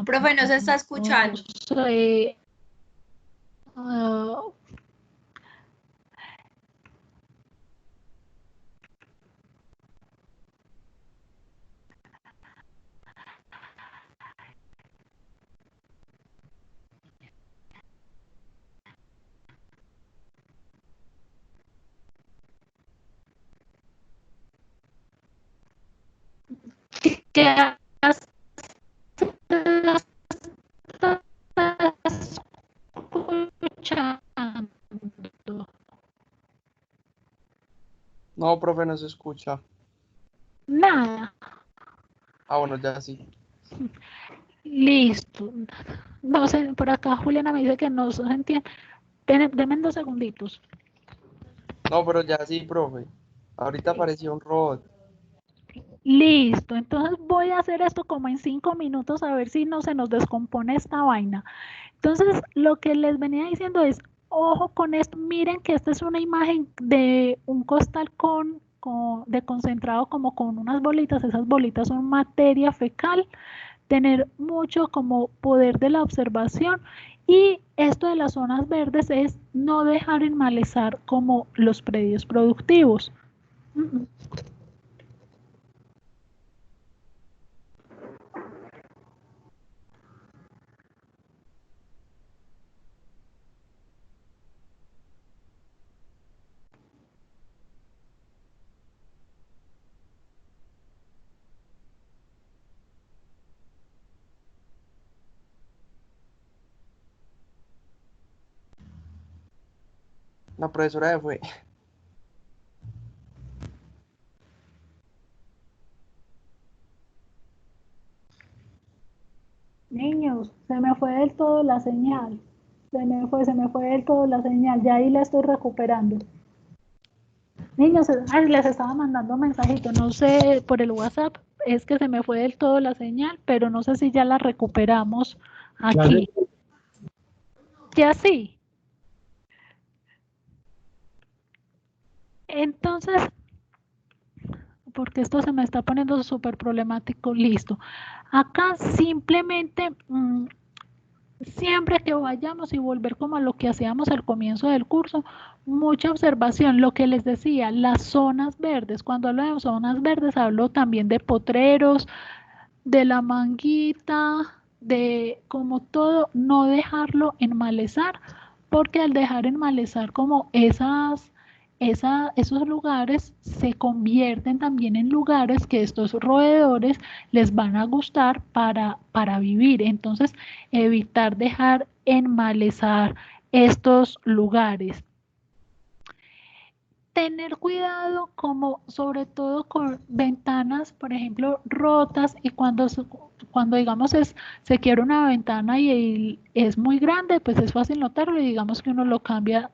Profe, no se está escuchando. vamos ¿qué escuchando? No, profe, no se escucha. Nada. Ah, bueno, ya sí. Listo. No sé, por acá Juliana me dice que no se entiende. Denme 2 segunditos. No, pero ya sí, profe. Ahorita apareció un robot. Listo. Entonces voy a hacer esto como en 5 minutos a ver si no se nos descompone esta vaina. Entonces, lo que les venía diciendo es, ojo con esto. Miren que esta es una imagen de un costal de concentrado como con unas bolitas. Esas bolitas son materia fecal. Tener mucho como poder de la observación y esto de las zonas verdes es no dejar enmalezar como los predios productivos. La profesora se fue. Niños, se me fue del todo la señal. Se me fue del todo la señal. Ya ahí la estoy recuperando. Niños, les estaba mandando un mensajito, no sé, por el WhatsApp, es que se me fue del todo la señal, pero no sé si ya la recuperamos aquí. Ya sí. Entonces, porque esto se me está poniendo súper problemático, listo. Acá simplemente, siempre que vayamos y volver como a lo que hacíamos al comienzo del curso, mucha observación, lo que les decía, las zonas verdes, cuando hablo de zonas verdes hablo también de potreros, de la manguita, de como todo, no dejarlo enmalezar, porque al dejar enmalezar como esos lugares se convierten también en lugares que estos roedores les van a gustar para vivir. Entonces, evitar dejar enmalezar estos lugares. Tener cuidado como sobre todo con ventanas, por ejemplo, rotas y cuando digamos se quiere una ventana y es muy grande, pues es fácil notarlo y digamos que uno lo cambia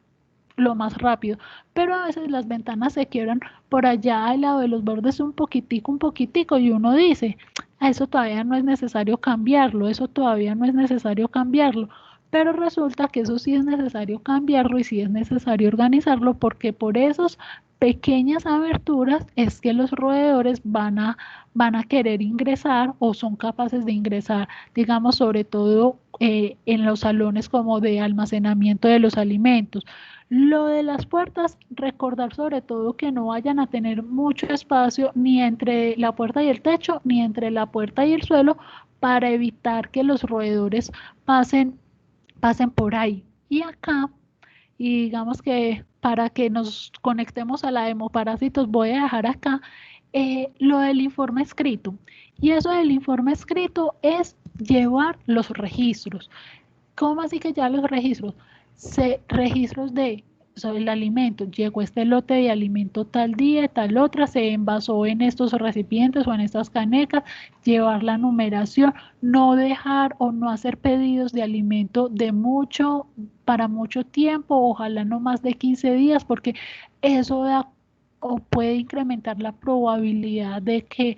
lo más rápido, pero a veces las ventanas se quiebran por allá al lado de los bordes un poquitico y uno dice, eso todavía no es necesario cambiarlo, eso todavía no es necesario cambiarlo, pero resulta que eso sí es necesario cambiarlo y sí es necesario organizarlo porque por esas pequeñas aberturas es que los roedores van a querer ingresar o son capaces de ingresar, digamos, sobre todo en los salones como de almacenamiento de los alimentos. Lo de las puertas, recordar sobre todo que no vayan a tener mucho espacio ni entre la puerta y el techo, ni entre la puerta y el suelo, para evitar que los roedores pasen por ahí. y digamos que para que nos conectemos a la de hemoparásitos voy a dejar acá lo del informe escrito. Y eso del informe escrito es llevar los registros. ¿Cómo así que ya los registros? Registros de sobre el alimento, llegó este lote de alimento tal día, tal otra, se envasó en estos recipientes o en estas canecas, llevar la numeración, no dejar o no hacer pedidos de alimento de mucho, para mucho tiempo, ojalá no más de 15 días, porque eso da o puede incrementar la probabilidad de que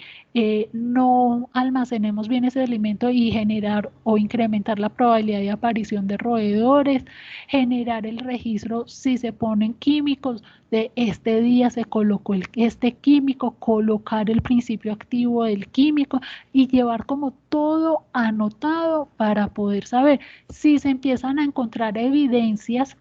no almacenemos bien ese alimento y generar o incrementar la probabilidad de aparición de roedores, generar el registro si se ponen químicos, de este día se colocó este químico, colocar el principio activo del químico y llevar como todo anotado para poder saber si se empiezan a encontrar evidencias,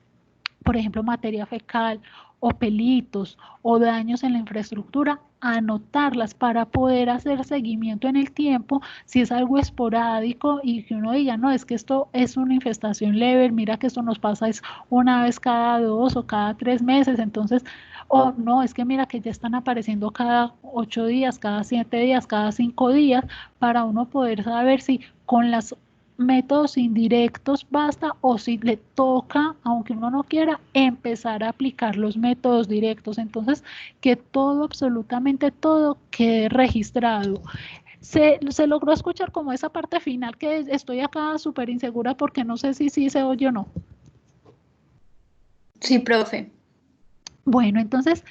por ejemplo, materia fecal o pelitos o daños en la infraestructura, anotarlas para poder hacer seguimiento en el tiempo, si es algo esporádico y que uno diga, no, es que esto es una infestación leve, mira que esto nos pasa es una vez cada 2 o cada 3 meses, entonces, o no, es que mira que ya están apareciendo cada 8 días, cada 7 días, cada 5 días, para uno poder saber si con las métodos indirectos basta o si le toca, aunque uno no quiera, empezar a aplicar los métodos directos. Entonces, que todo, absolutamente todo, quede registrado. Se logró escuchar como esa parte final que estoy acá súper insegura porque no sé si sí se oye o no. Sí, profe. Bueno, entonces,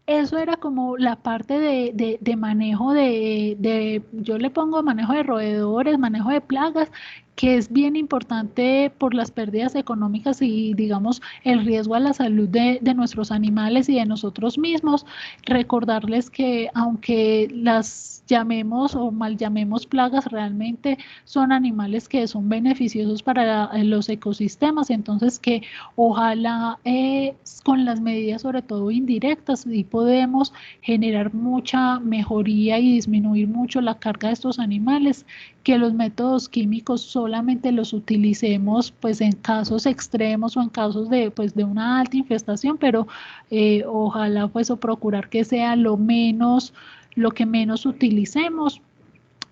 eso era como la parte de manejo yo le pongo manejo de roedores, manejo de plagas, que es bien importante por las pérdidas económicas y, digamos, el riesgo a la salud de nuestros animales y de nosotros mismos. Recordarles que aunque las llamemos o mal llamemos plagas, realmente son animales que son beneficiosos para los ecosistemas, entonces que ojalá con las medidas sobre todo indirectas y podemos generar mucha mejoría y disminuir mucho la carga de estos animales, que los métodos químicos solamente los utilicemos pues en casos extremos o en casos de pues de una alta infestación, pero ojalá pues o procurar que sea lo que menos utilicemos.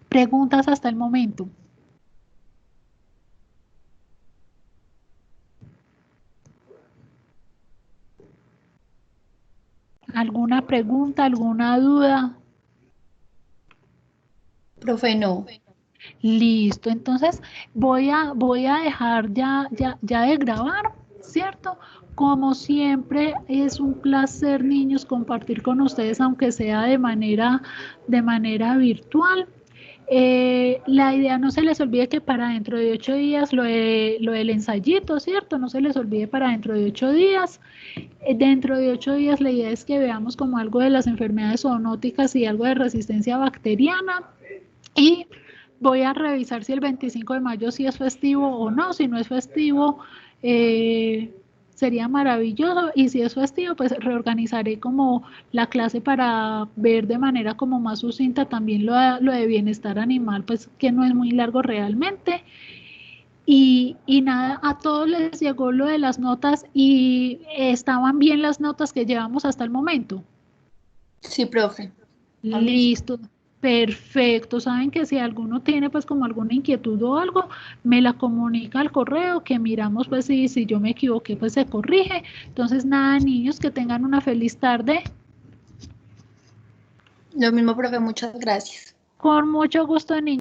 Preguntas hasta el momento. ¿Alguna pregunta, alguna duda? Profe, no. Listo, entonces voy a dejar ya de grabar, ¿cierto? Como siempre, es un placer, niños, compartir con ustedes, aunque sea de manera virtual. La idea, no se les olvide que para dentro de 8 días lo del ensayito, ¿cierto? No se les olvide para dentro de 8 días. Dentro de 8 días la idea es que veamos como algo de las enfermedades zoonóticas y algo de resistencia bacteriana. Y voy a revisar si el 25 de mayo sí es festivo o no. Si no es festivo, sería maravilloso. Y si es festivo, pues reorganizaré como la clase para ver de manera como más sucinta también lo de bienestar animal, pues que no es muy largo realmente. Y nada, a todos les llegó lo de las notas y estaban bien las notas que llevamos hasta el momento. Sí, profe. Listo, perfecto. Saben que si alguno tiene pues como alguna inquietud o algo, me la comunica al correo que miramos pues si yo me equivoqué pues se corrige. Entonces nada, niños, que tengan una feliz tarde. Lo mismo, profe, muchas gracias. Con mucho gusto, niños.